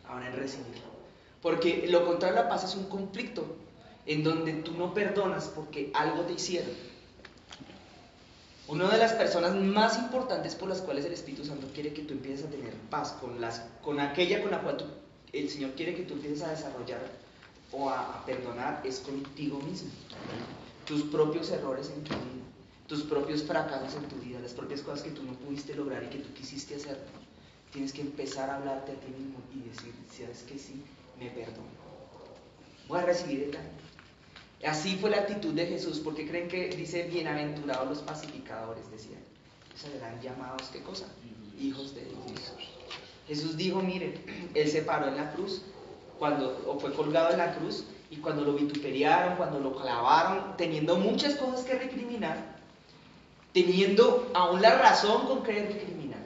Ahora, en recibirlo. Porque lo contrario a la paz es un conflicto en donde tú no perdonas porque algo te hicieron. Una de las personas más importantes por las cuales el Espíritu Santo quiere que tú empieces a tener paz con aquella con la cual el Señor quiere que tú empieces a desarrollar o a perdonar es contigo mismo. Tus propios errores en tu vida, tus propios fracasos en tu vida, las propias cosas que tú no pudiste lograr y que tú quisiste hacer. Tienes que empezar a hablarte a ti mismo y decir, ¿sabes qué? Sí, me perdono. Voy a recibir el daño. Así fue la actitud de Jesús. ¿Por qué creen que dice bienaventurados los pacificadores? Decían, serán llamados, ¿qué cosa? Hijos de Dios. Jesús dijo, miren, Él se paró en la cruz, o fue colgado en la cruz, y cuando lo vituperiaron, cuando lo clavaron, teniendo muchas cosas que recriminar, teniendo aún la razón con que recriminar,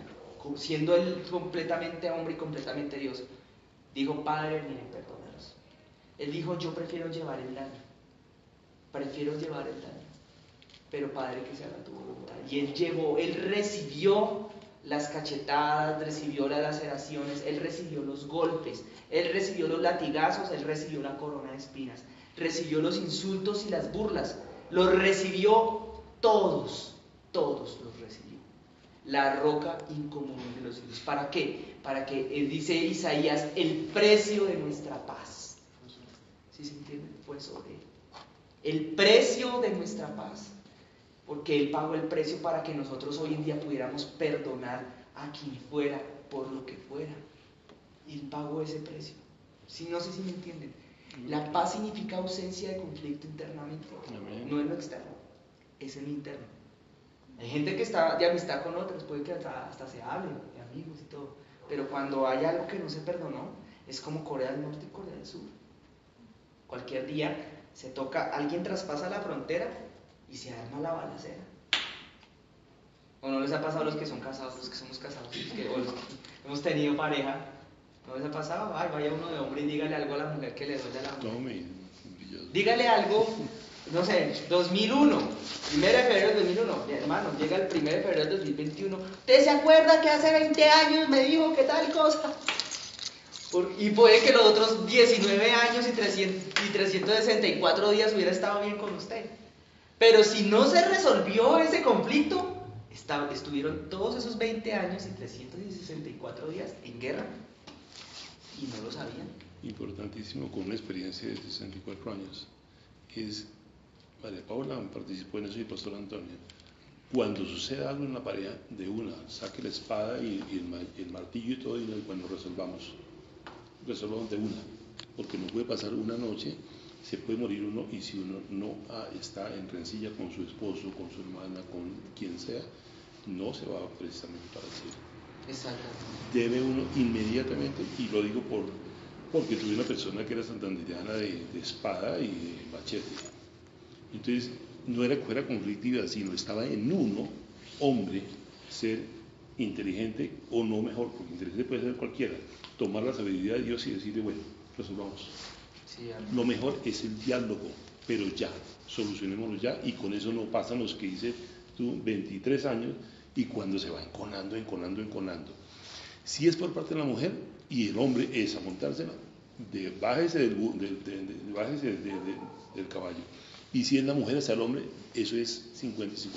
siendo Él completamente hombre y completamente Dios, dijo, Padre, miren, perdónalos. Él dijo, yo prefiero llevar el daño. Pero Padre, que se haga tu voluntad. Y Él recibió las cachetadas, recibió las laceraciones, Él recibió los golpes, Él recibió los latigazos, Él recibió la corona de espinas, recibió los insultos y las burlas, los recibió todos los recibió. La roca incomunible de los cielos. ¿Para qué? Para que, dice Isaías, el precio de nuestra paz. ¿Sí se entiende? Pues sobre Él. El precio de nuestra paz. Porque Él pagó el precio para que nosotros hoy en día pudiéramos perdonar a quien fuera por lo que fuera. Él pagó ese precio. Sí, no sé si me entienden. La paz significa ausencia de conflicto internamente. No en lo externo, es en lo interno. Hay gente que está de amistad con otros, puede que hasta se hablen, de amigos y todo. Pero cuando hay algo que no se perdonó, es como Corea del Norte y Corea del Sur. Cualquier día se toca, alguien traspasa la frontera y se arma la balacera. ¿O no les ha pasado a los que son casados, los que somos casados, o los que hemos tenido pareja? ¿No les ha pasado? Ay, vaya uno de hombre y dígale algo a la mujer que le duele a la mujer. Dígale algo, no sé, 2001, 1 de febrero del 2001, mi hermano, llega el 1 de febrero del 2021. ¿Usted se acuerda que hace 20 años me dijo que tal cosa? Y puede que los otros 19 años y 364 días hubiera estado bien con usted. Pero si no se resolvió ese conflicto, estuvieron todos esos 20 años y 364 días en guerra y no lo sabían. Importantísimo, con una experiencia de 64 años, es, María Paula participó en eso y Pastor Antonio, cuando suceda algo en la pareja, de una, saque la espada y el martillo y todo, y cuando resolvamos de una, porque no puede pasar una noche, se puede morir uno, y si uno no está en rencilla con su esposo, con su hermana, con quien sea, no se va precisamente para el cielo. Exactamente. Debe uno inmediatamente, y lo digo porque tuve una persona que era santandereana de espada y de machete. Entonces, no era que fuera conflictiva, sino estaba en uno, hombre, ser inteligente, o no mejor, porque inteligente puede ser cualquiera, tomar la sabiduría de Dios y decirle, bueno, resolvamos. Sí, lo mejor es el diálogo, pero ya, solucionémoslo ya, y con eso no pasan los que dices tú, 23 años, y cuando se va enconando. Si es por parte de la mujer, y el hombre es a montársela, bájese del caballo. Y si es la mujer hacia el hombre, eso es 50 y 50%.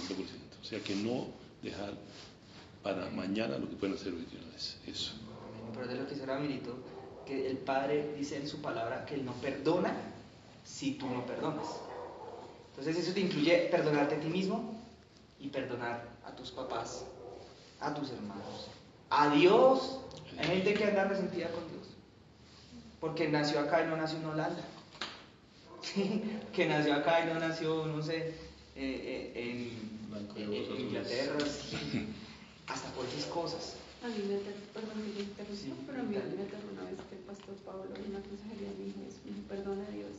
O sea que no dejar para mañana lo que pueden hacer hoy de una vez. Eso. Pero de lo que será Mirito, que el Padre dice en su palabra que Él no perdona si tú no perdonas. Entonces eso te incluye perdonarte a ti mismo y perdonar a tus papás, a tus hermanos, a Dios. Hay gente que anda resentida con Dios. porque nació acá y no nació en Holanda. Sí, que nació acá y no nació, no sé, en Inglaterra, sí. Hasta por esas cosas. A mí me aterró, perdón que me interrumpa, Sí, pero a mí dale. me aterró una vez que el pastor Pablo en una consejería me dijo eso, me dijo, perdona a Dios,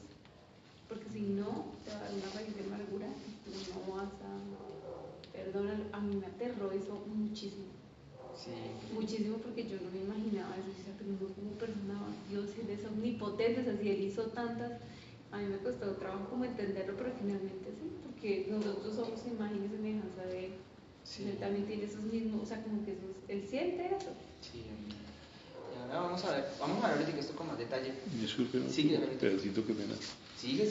porque si no, te va a dar una raíz de amargura y tú no vas a perdonar. A mí me aterró eso muchísimo, Sí. muchísimo, porque yo no me imaginaba eso, o sea, pero uno como persona, Dios, Él es omnipotente, o sea, si Él hizo tantas, a mí me costó trabajo como entenderlo, pero finalmente sí, porque nosotros somos imagen y semejanza de Él. Sí. Él también tiene esos mismos, o sea, como que esos, Él siente eso. Sí. Y ahora vamos a ver ahorita esto con más detalle. Disculpe, Sigue, un pedacito que pena. Sigue.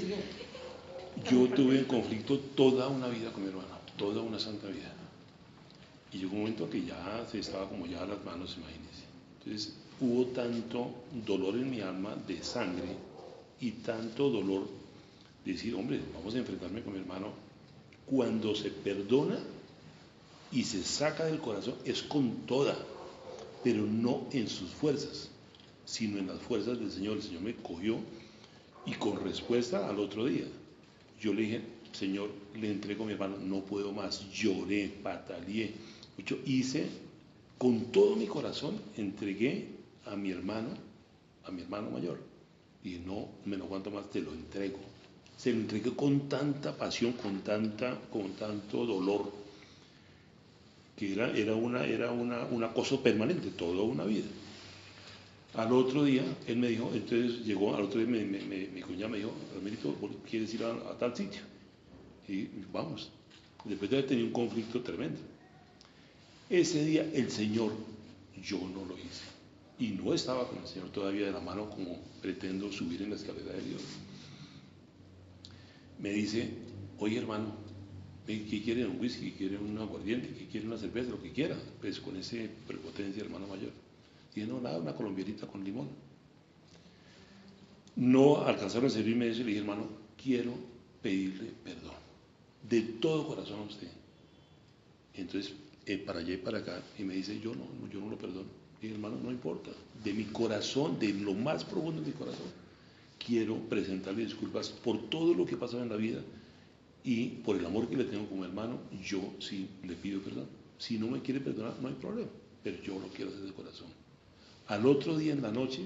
Yo tuve en conflicto toda una vida con mi hermano, toda una santa vida. Y llegó un momento que ya se estaba como ya a las manos, imagínense. Entonces hubo tanto dolor en mi alma de sangre y tanto dolor de decir, hombre, vamos a enfrentarme con mi hermano. Cuando se perdona y se saca del corazón es con toda, pero no en sus fuerzas, sino en las fuerzas del Señor. El Señor me cogió y con respuesta al otro día, yo le dije, Señor, le entrego a mi hermano, no puedo más, lloré, pataleé, yo hice con todo mi corazón, entregué a mi hermano mayor, y no me lo aguanto más, te lo entrego. Se lo entregué con tanta pasión, con tanto dolor, que era un acoso permanente, toda una vida. Al otro día, él me dijo, entonces llegó, al otro día mi cuñada me dijo, Ramirito, ¿quieres ir a tal sitio? Y vamos, después de haber tenido un conflicto tremendo. Ese día el Señor, yo no lo hice. Y no estaba con el Señor todavía de la mano como pretendo subir en la escalera de Dios. Me dice, oye hermano, ¿qué quiere? ¿Un whisky? ¿Qué quiere? ¿Un aguardiente? ¿Qué quiere? ¿Una cerveza? Lo que quiera. Pues con ese prepotencia, hermano mayor. Dije, no, nada, una colombianita con limón. No alcanzaron a servirme eso y le dije, hermano, quiero pedirle perdón. De todo corazón a usted. Entonces, para allá y para acá, y me dice, yo no lo perdono. Y dije, hermano, no importa. De mi corazón, de lo más profundo de mi corazón, quiero presentarle disculpas por todo lo que ha pasado en la vida y por el amor que le tengo como hermano, yo sí le pido perdón. Si no me quiere perdonar, no hay problema, pero yo lo quiero hacer de corazón. Al otro día en la noche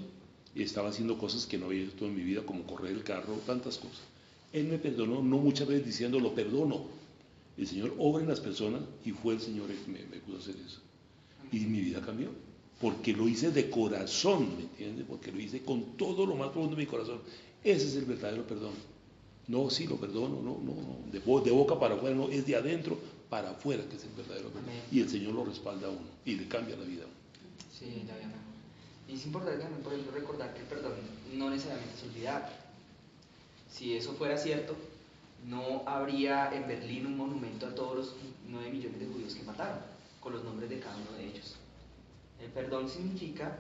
estaba haciendo cosas que no había hecho en mi vida, como correr el carro, tantas cosas. Él me perdonó, no muchas veces diciendo lo perdono. El Señor obra en las personas y fue el Señor el que me pudo hacer eso. Y mi vida cambió, porque lo hice de corazón, ¿me entiendes? Porque lo hice con todo lo más profundo de mi corazón. Ese es el verdadero perdón. No, sí, lo perdono, no, de boca para afuera, no, es de adentro para afuera que es el verdadero perdón. Amén. Y el Señor lo respalda a uno y le cambia la vida a uno. Sí, Diana. Y es importante también, por ejemplo, recordar que el perdón no necesariamente es olvidar. Si eso fuera cierto, no habría en Berlín un monumento a todos los 9 millones de judíos que mataron, con los nombres de cada uno de ellos. El perdón significa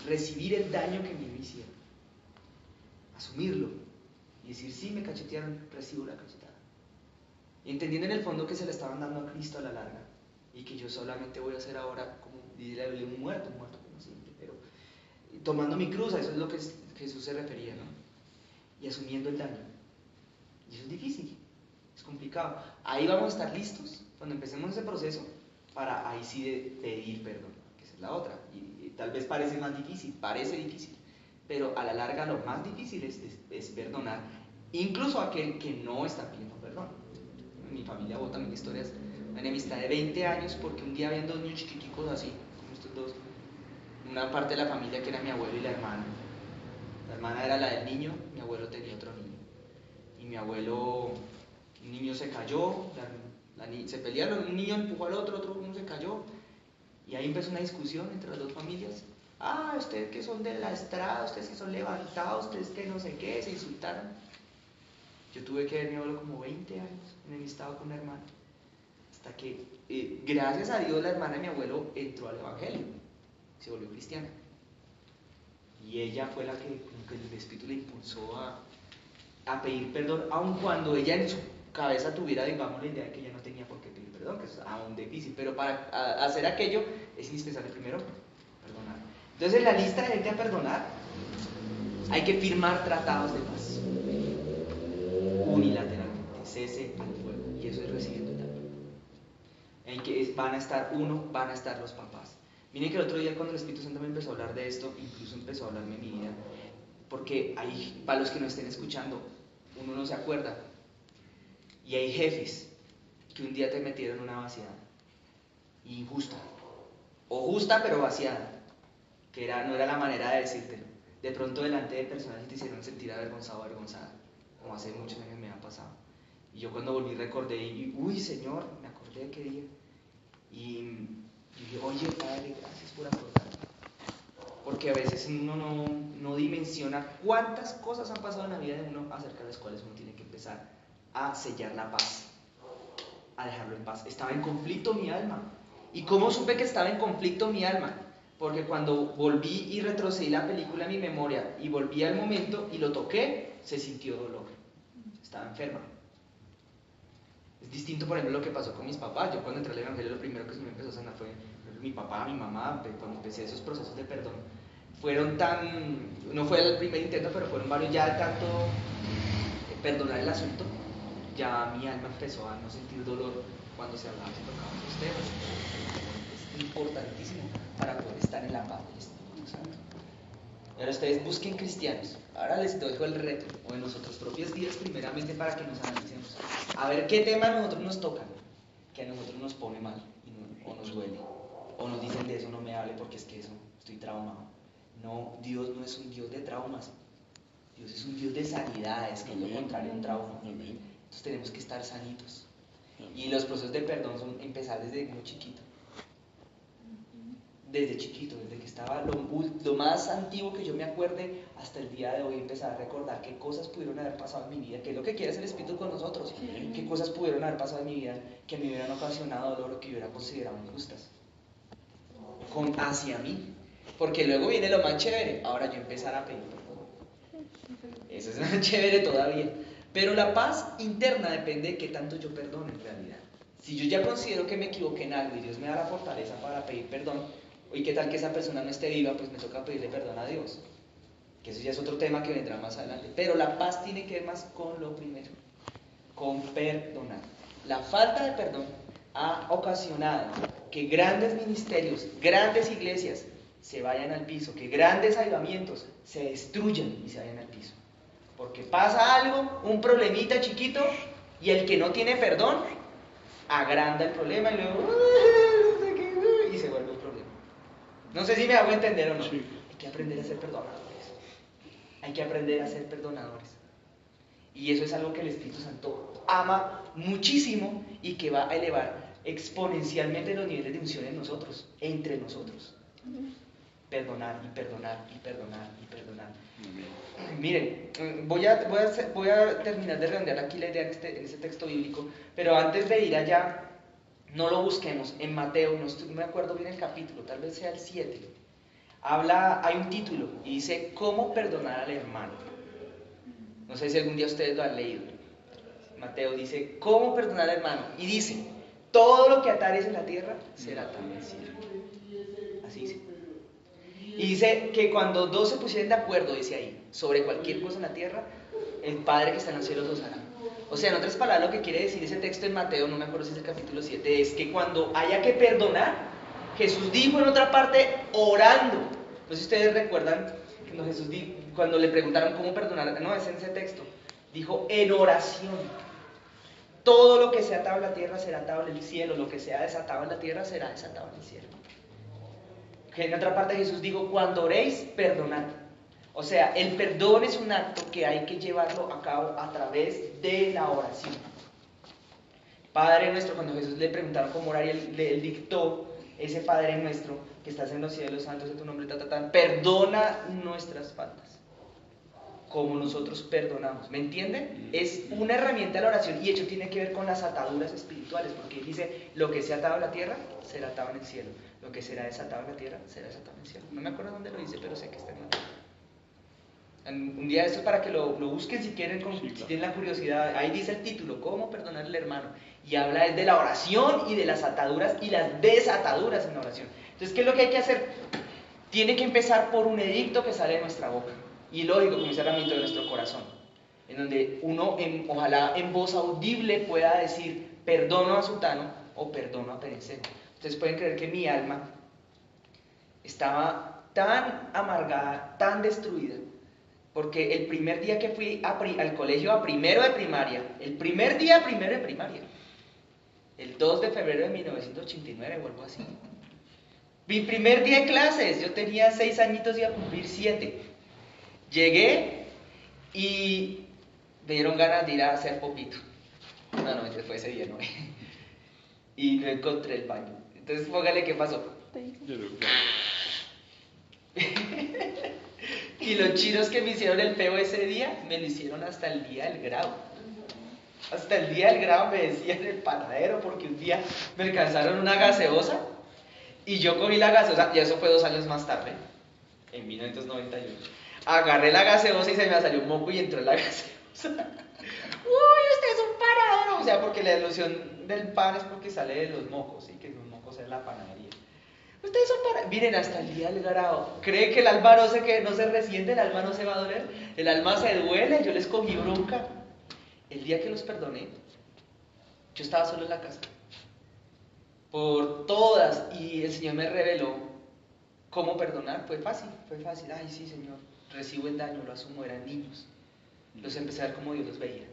recibir el daño que me hicieron, asumirlo y decir, sí, me cachetearon, recibo la cachetada. Y entendiendo en el fondo que se le estaban dando a Cristo a la larga y que yo solamente voy a ser ahora, como dice la Biblia, un muerto como siempre, pero tomando mi cruz, a eso es lo que Jesús se refería, ¿no? Y asumiendo el daño. Y eso es difícil, es complicado. Ahí vamos a estar listos cuando empecemos ese proceso para ahí sí pedir perdón, que esa es la otra. Y tal vez parece más difícil, pero a la larga lo más difícil es perdonar, incluso a aquel que no está pidiendo perdón. En mi familia hubo también historias, una enemistad de 20 años porque un día habían dos niños chiquiticos así, como estos dos, una parte de la familia que era mi abuelo y la hermana. La hermana era la del niño, mi abuelo tenía otro niño. Y mi abuelo, un niño se cayó, se pelearon, un niño empujó al otro uno se cayó. Y ahí empezó una discusión entre las dos familias. Ah, ustedes que son de la estrada, ustedes que son levantados, ustedes que no sé qué, se insultaron. Yo tuve que ver a mi abuelo como 20 años enemistado con una hermana. Hasta que, gracias a Dios, la hermana de mi abuelo entró al evangelio, se volvió cristiana. Y ella fue la que el Espíritu le impulsó a pedir perdón, aun cuando ella en su cabeza tuviera, digamos, la idea de que ella no tenía por qué pedir perdón, que es aún difícil, pero para hacer aquello es indispensable primero perdonar. Entonces, en la lista de gente a perdonar, hay que firmar tratados de paz. Unilateralmente, cese al fuego. Y eso es recibiendo también. Van a estar los papás. Miren que el otro día cuando el Espíritu Santo me empezó a hablar de esto, incluso empezó a hablarme de mi vida, porque hay, para los que no estén escuchando, uno no se acuerda, y hay jefes que un día te metieron una vaciada, injusta, o justa pero vaciada, que no era la manera de decírtelo, de pronto delante de personas que te hicieron sentir avergonzado o avergonzada, como hace muchos años me ha pasado, y yo cuando volví recordé, y uy Señor, me acordé de qué día, y dije, oye Padre, gracias por acordarme. Porque a veces uno no dimensiona cuántas cosas han pasado en la vida de uno acerca de las cuales uno tiene que empezar a sellar la paz, a dejarlo en paz. Estaba en conflicto mi alma. ¿Y cómo supe que estaba en conflicto mi alma? Porque cuando volví y retrocedí la película en mi memoria y volví al momento y lo toqué, se sintió dolor. Estaba enferma. Es distinto, por ejemplo, lo que pasó con mis papás. Yo cuando entré al Evangelio lo primero que se me empezó a sanar fue mi papá, mi mamá. Cuando empecé esos procesos de perdón, no fue el primer intento, pero fueron varios ya tanto perdonar el asunto, ya mi alma empezó a no sentir dolor cuando se hablaban y tocaban los temas. Es importantísimo para poder estar en la paz del Espíritu Santo. Ahora ustedes busquen cristianos. Ahora les dejo el reto, o en nuestras propias vidas primeramente, para que nos analicemos. A ver qué tema a nosotros nos tocan, que a nosotros nos pone mal, o nos duele, o nos dicen de eso no me hable porque es que eso, estoy traumado. No, Dios no es un Dios de traumas. Dios es un Dios de sanidades, que es lo contrario a un trauma. Entonces tenemos que estar sanitos. Y los procesos de perdón son empezar desde muy chiquito. Desde chiquito, desde que estaba lo más antiguo que yo me acuerde hasta el día de hoy, empezar a recordar qué cosas pudieron haber pasado en mi vida, qué es lo que quiere hacer el Espíritu con nosotros, qué cosas pudieron haber pasado en mi vida que me hubieran ocasionado dolor o que yo hubiera considerado injustas hacia mí. Porque luego viene lo más chévere, ahora yo empezar a pedir perdón. Eso es más chévere todavía. Pero la paz interna depende de qué tanto yo perdone en realidad. Si yo ya considero que me equivoqué en algo y Dios me da la fortaleza para pedir perdón, y qué tal que esa persona no esté viva, pues me toca pedirle perdón a Dios. Que eso ya es otro tema que vendrá más adelante. Pero la paz tiene que ver más con lo primero, con perdonar. La falta de perdón ha ocasionado que grandes ministerios, grandes iglesias se vayan al piso, que grandes avivamientos se destruyan y se vayan al piso. Porque pasa algo, un problemita chiquito, y el que no tiene perdón agranda el problema y luego y se vuelve un problema. No sé si me hago entender o no. Sí. Hay que aprender a ser perdonadores. Hay que aprender a ser perdonadores. Y eso es algo que el Espíritu Santo ama muchísimo y que va a elevar exponencialmente los niveles de unción en nosotros, entre nosotros. Perdonar y perdonar y perdonar y perdonar. Miren, voy a terminar de redondear aquí la idea en este texto bíblico, pero antes de ir allá, no lo busquemos. En Mateo, no me acuerdo bien el capítulo, tal vez sea el 7. Hay un título y dice, ¿cómo perdonar al hermano? No sé si algún día ustedes lo han leído. Mateo dice, ¿cómo perdonar al hermano? Y dice, todo lo que atares en la tierra será atado en el cielo. Así dice. Y dice que cuando dos se pusieran de acuerdo, dice ahí, sobre cualquier cosa en la tierra, el Padre que está en los cielos los hará. O sea, en otras palabras, lo que quiere decir ese texto en Mateo, no me acuerdo si es el capítulo 7, es que cuando haya que perdonar, Jesús dijo en otra parte, orando. No sé si ustedes recuerdan, cuando le preguntaron cómo perdonar, no, es en ese texto, dijo en oración. Todo lo que sea atado en la tierra será atado en el cielo, lo que sea desatado en la tierra será desatado en el cielo. Que en otra parte Jesús dijo, cuando oréis, perdonad. O sea, el perdón es un acto que hay que llevarlo a cabo a través de la oración. Padre nuestro, cuando Jesús le preguntaron cómo orar, y él dictó ese Padre nuestro que estás en los cielos, santo es tu nombre, perdona nuestras faltas, como nosotros perdonamos. ¿Me entienden? Es una herramienta de la oración y de hecho tiene que ver con las ataduras espirituales, porque dice, lo que sea atado en la tierra, será atado en el cielo. Lo que será desatado en la tierra, será desatado en el cielo. No me acuerdo dónde lo dice, pero sé que está en la tierra. Un día de estos para que lo busquen si quieren, si tienen la curiosidad. Ahí dice el título, ¿cómo perdonar al hermano? Y habla de la oración y de las ataduras y las desataduras en la oración. Entonces, ¿qué es lo que hay que hacer? tiene que empezar por un edicto que sale de nuestra boca. Y lógico, como dice Ramito, de nuestro corazón. En donde uno, ojalá en voz audible, pueda decir, perdono a Sutano o perdono a Perencejo. Ustedes pueden creer que mi alma estaba tan amargada, tan destruida, porque el primer día que fui al colegio a primero de primaria, el primer día primero de primaria, el 2 de febrero de 1989 o algo así, mi primer día de clases, yo tenía 6 añitos y iba a cumplir 7. Llegué y me dieron ganas de ir a hacer popito. No, fue ese día, no. Y no encontré el baño. Entonces, póngale qué pasó. Y los chinos que me hicieron el peo ese día, me lo hicieron hasta el día del grado. Hasta el día del grado me decían el panadero, porque un día me alcanzaron una gaseosa y yo cogí la gaseosa, y eso fue 2 años más tarde, en 1991. Agarré la gaseosa y se me salió un moco y entró en la gaseosa. ¡Uy, usted es un panadero! O sea, porque la ilusión del pan es porque sale de los mocos, ¿sí? Que los mocos es la panadería. Ustedes son panaderos. Miren, hasta el día del grado. ¿Cree que el alma no se resiente? ¿El alma no se va a doler? El alma se duele. Yo les cogí bronca. El día que los perdoné, yo estaba solo en la casa. Por todas. Y el Señor me reveló cómo perdonar. Fue fácil. Ay, sí, Señor. Recibo el daño, lo asumo. Eran niños. Los empecé a ver como Dios los veía.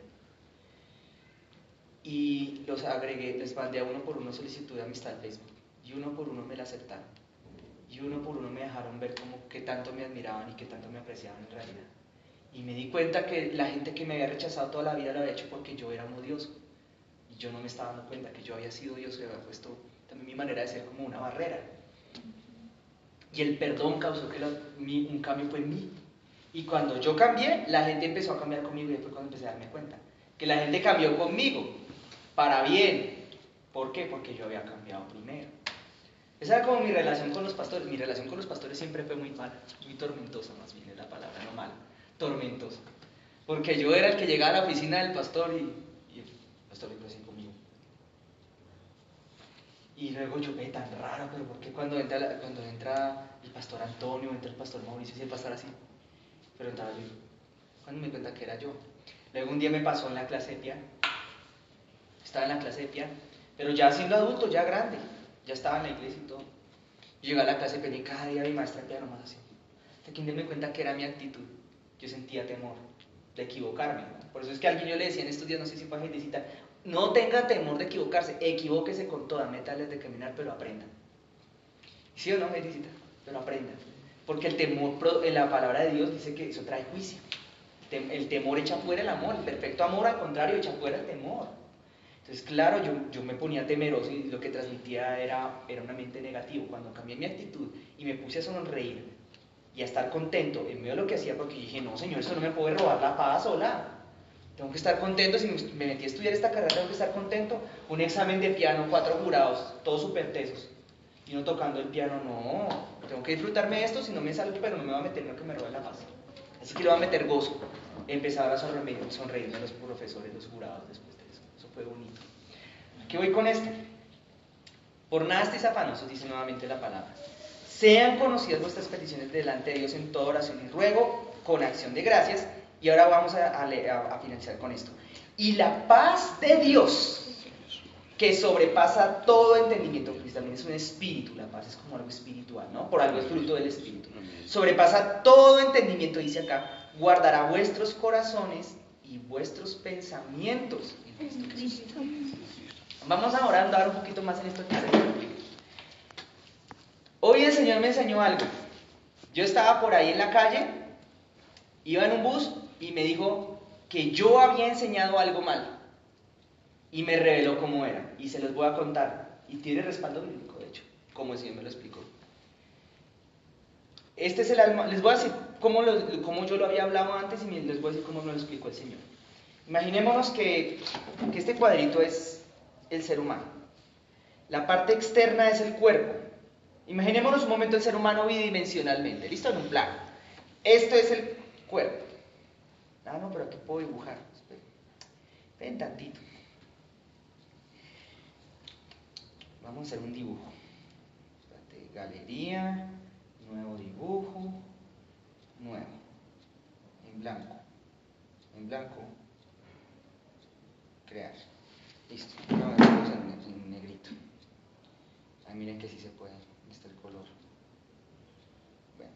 Y los agregué, les mandé a uno por uno solicitud de amistad en Facebook. Y uno por uno me la aceptaron. Y uno por uno me dejaron ver como que tanto me admiraban y que tanto me apreciaban en realidad. Y me di cuenta que la gente que me había rechazado toda la vida lo había hecho porque yo era un odioso. Y yo no me estaba dando cuenta que yo había sido odioso y había puesto también mi manera de ser como una barrera. Y el perdón causó que un cambio fue en mí. Y cuando yo cambié, la gente empezó a cambiar conmigo y fue cuando empecé a darme cuenta. Que la gente cambió conmigo, para bien. ¿Por qué? Porque yo había cambiado primero. Esa era como mi relación con los pastores. Mi relación con los pastores siempre fue muy mala, muy tormentosa más bien es la palabra, no mala, tormentosa. Porque yo era el que llegaba a la oficina del pastor y el pastor le así conmigo. Y luego yo ve tan raro, pero ¿por qué cuando entra el pastor Antonio, entra el pastor Mauricio, si el pastor así? Pero entraba yo, cuando me di cuenta que era yo. Luego un día me pasó en la clase de piano. Estaba en la clase de piano, pero ya siendo adulto, ya grande, ya estaba en la iglesia y todo. Yo llegaba a la clase de piano y cada día mi maestra de piano más así. Hasta que un día me di cuenta que era mi actitud. Yo sentía temor de equivocarme. Por eso es que a alguien yo le decía en estos días, no sé si fue a Gentecita, no tenga temor de equivocarse, equivóquese con toda, métales de caminar, pero aprenda. ¿Sí o no, Gentecita? Pero aprenda. Porque el temor, en la palabra de Dios dice que eso trae juicio. El temor echa fuera el amor, el perfecto amor al contrario echa fuera el temor. Entonces, claro, yo me ponía temeroso y lo que transmitía era un ambiente negativo. Cuando cambié mi actitud y me puse a sonreír y a estar contento en medio de lo que hacía, porque dije, no, Señor, eso no me puede robar la paz sola. Tengo que estar contento, si me metí a estudiar esta carrera, tengo que estar contento. Un examen de piano, 4 jurados, todos súper tesos. Y no tocando el piano, no, tengo que disfrutarme de esto, si no me salgo, pero no me va a meter en lo que me robe la paz. Así que le va a meter gozo. Empezar a sonreírme a los profesores, los jurados después de eso. Eso fue bonito. ¿A qué voy con esto? Por nada estéis afanosos, dice nuevamente la palabra. Sean conocidas vuestras peticiones delante de Dios en toda oración y ruego, con acción de gracias. Y ahora vamos a finalizar con esto. Y la paz de Dios, que sobrepasa todo entendimiento, porque también es un espíritu, la paz es como algo espiritual, ¿no? Por algo es fruto del espíritu. Sobrepasa todo entendimiento, dice acá, guardará vuestros corazones y vuestros pensamientos en Cristo Jesús. Vamos ahora a andar un poquito más en esto que se me. Hoy el Señor me enseñó algo. Yo estaba por ahí en la calle, iba en un bus y me dijo que yo había enseñado algo mal. Y me reveló cómo era. Y se los voy a contar. Y tiene respaldo bíblico, de hecho, como el Señor me lo explicó. Este es el alma. Les voy a decir cómo yo lo había hablado antes y les voy a decir cómo me lo explicó el Señor. Imaginémonos que este cuadrito es el ser humano. La parte externa es el cuerpo. Imaginémonos un momento el ser humano bidimensionalmente. ¿Listo? En un plano. Esto es el cuerpo. Ah, no, pero aquí puedo dibujar. Ven tantito. Vamos a hacer un dibujo. Espérate, galería, nuevo dibujo, nuevo, en blanco, crear. Listo, ahora vamos en negrito. Miren que sí se puede, está el color. Bueno,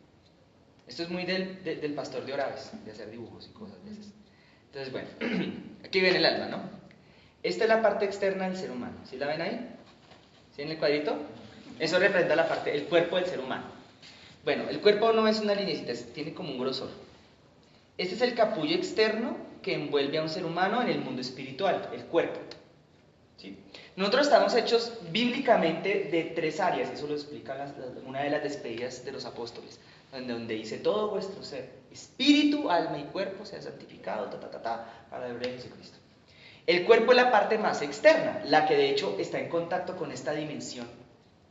esto es muy del pastor de Oraves, de hacer dibujos y cosas de esas. Entonces, bueno, aquí viene el alma, ¿no? Esta es la parte externa del ser humano. ¿Sí la ven ahí? ¿Sí en el cuadrito? Eso representa la parte, el cuerpo del ser humano. Bueno, el cuerpo no es una linecita, tiene como un grosor. Este es el capullo externo que envuelve a un ser humano en el mundo espiritual, el cuerpo. ¿Sí? Nosotros estamos hechos bíblicamente de 3 áreas, eso lo explica una de las despedidas de los apóstoles, donde dice todo vuestro ser, espíritu, alma y cuerpo, sea santificado, para la gloria de Jesucristo. El cuerpo es la parte más externa, la que de hecho está en contacto con esta dimensión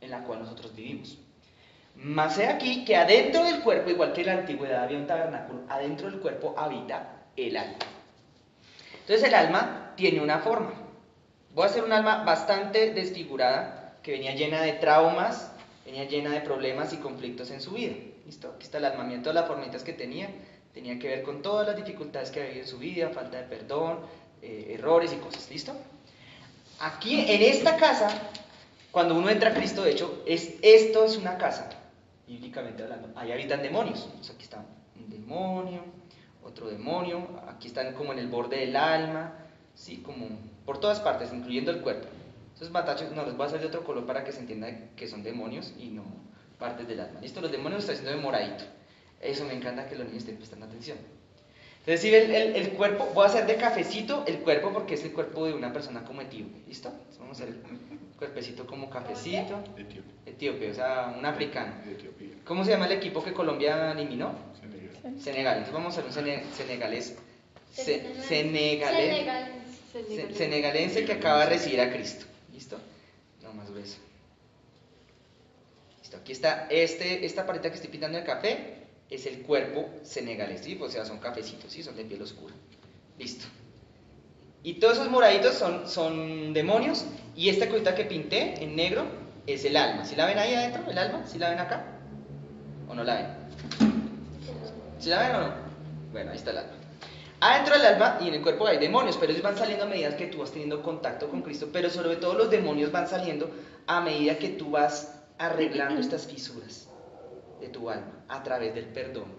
en la cual nosotros vivimos. Más he aquí que adentro del cuerpo, igual que en la antigüedad había un tabernáculo, adentro del cuerpo habita el alma. Entonces el alma tiene una forma. Voy a hacer un alma bastante desfigurada, que venía llena de traumas, venía llena de problemas y conflictos en su vida. ¿Listo? Aquí está el alma. Miren todas las formitas que tenía que ver con todas las dificultades que había en su vida, falta de perdón, errores y cosas. ¿Listo? Aquí, en esta casa, cuando uno entra a Cristo, de hecho, esto es una casa, bíblicamente hablando. Ahí habitan demonios. Entonces aquí está un demonio, otro demonio, aquí están como en el borde del alma, ¿sí? Como por todas partes, incluyendo el cuerpo. Esos batachos no los voy a hacer de otro color para que se entienda que son demonios y no partes del alma. ¿Listo? Los demonios están haciendo de moradito. Eso me encanta que los niños estén prestando atención. Entonces, si ven el cuerpo, voy a hacer de cafecito el cuerpo porque es el cuerpo de una persona como etíope. ¿Listo? Entonces, vamos a hacer el cuerpecito como cafecito. Etíope, o sea, un africano. ¿Cómo se llama el equipo que Colombia eliminó? Senegal. Entonces vamos a hacer un senegalense que acaba de recibir a Cristo. ¿Listo? No más grueso. Listo. Aquí está esta paleta que estoy pintando de café. Es el cuerpo senegalés, ¿sí? O sea, son cafecitos, ¿sí? Son de piel oscura. Listo. Y todos esos moraditos son demonios. Y esta cosita que pinté en negro es el alma. ¿Sí la ven ahí adentro? ¿El alma? ¿Sí la ven acá? ¿O no la ven? ¿Sí la ven o no? Bueno, ahí está el alma. Adentro del alma y en el cuerpo hay demonios, pero ellos van saliendo a medida que tú vas teniendo contacto con Cristo. Pero sobre todo los demonios van saliendo a medida que tú vas arreglando estas fisuras de tu alma, a través del perdón,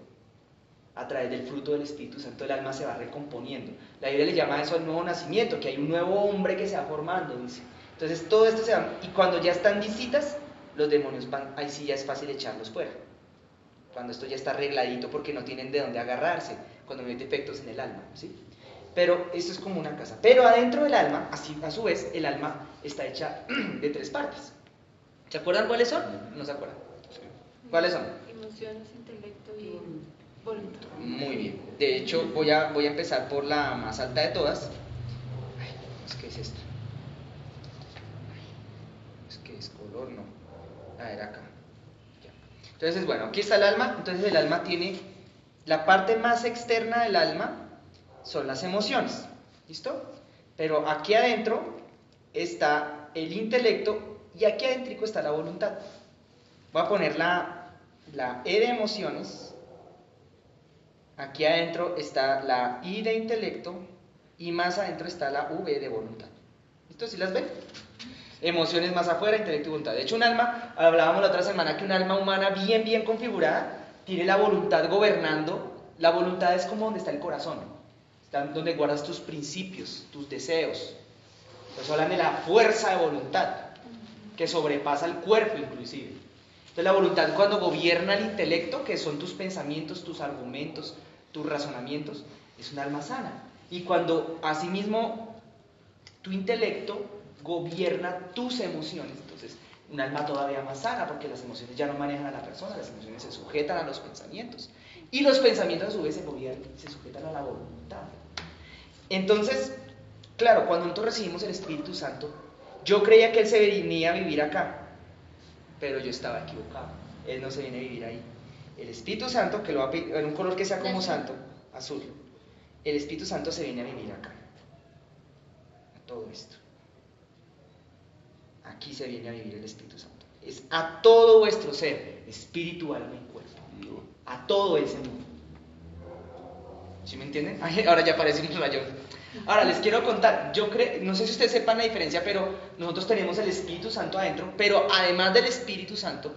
a través del fruto del Espíritu Santo. El alma se va recomponiendo. La Biblia le llama a eso el nuevo nacimiento, que hay un nuevo hombre que se va formando, dice. Entonces todo esto se va, y cuando ya están visitas, los demonios van, ahí sí ya es fácil echarlos fuera. Cuando esto ya está arregladito porque no tienen de dónde agarrarse, cuando no hay defectos en el alma, ¿sí? Pero esto es como una casa. Pero adentro del alma, así a su vez, el alma está hecha de 3 partes. ¿Se acuerdan cuáles son? ¿No se acuerdan? ¿Cuáles son? Emociones, intelecto y voluntad. Muy bien. De hecho, voy a empezar por la más alta de todas. ¿Qué es esto? Es que es color, no. A ver, acá. Ya. Entonces, bueno, aquí está el alma. Entonces, el alma tiene la parte más externa del alma, son las emociones. ¿Listo? Pero aquí adentro está el intelecto y aquí adentro está la voluntad. Voy a poner la E de emociones, aquí adentro está la I de intelecto y más adentro está la V de voluntad. ¿Listo? ¿Sí las ven? Emociones más afuera, intelecto y voluntad. De hecho, un alma, hablábamos la otra semana que un alma humana bien configurada tiene la voluntad gobernando. La voluntad es como donde está el corazón, está donde guardas tus principios, tus deseos. Entonces hablan de la fuerza de voluntad que sobrepasa el cuerpo inclusive. Entonces la voluntad cuando gobierna el intelecto, que son tus pensamientos, tus argumentos, tus razonamientos, es un alma sana. Y cuando asimismo tu intelecto gobierna tus emociones, entonces un alma todavía más sana, porque las emociones ya no manejan a la persona, las emociones se sujetan a los pensamientos. Y los pensamientos a su vez se sujetan a la voluntad. Entonces, claro, cuando nosotros recibimos el Espíritu Santo, yo creía que Él se venía a vivir acá. Pero yo estaba equivocado. Él no se viene a vivir ahí. El Espíritu Santo, que lo va a pedir en un color que sea como santo, azul. El Espíritu Santo se viene a vivir acá. A todo esto. Aquí se viene a vivir el Espíritu Santo. Es a todo vuestro ser, espíritu, alma y cuerpo. No. A todo ese mundo. ¿Sí me entienden? Ay, ahora ya aparece un rayón. Ahora les quiero contar, no sé si ustedes sepan la diferencia, pero nosotros tenemos el Espíritu Santo adentro, pero además del Espíritu Santo,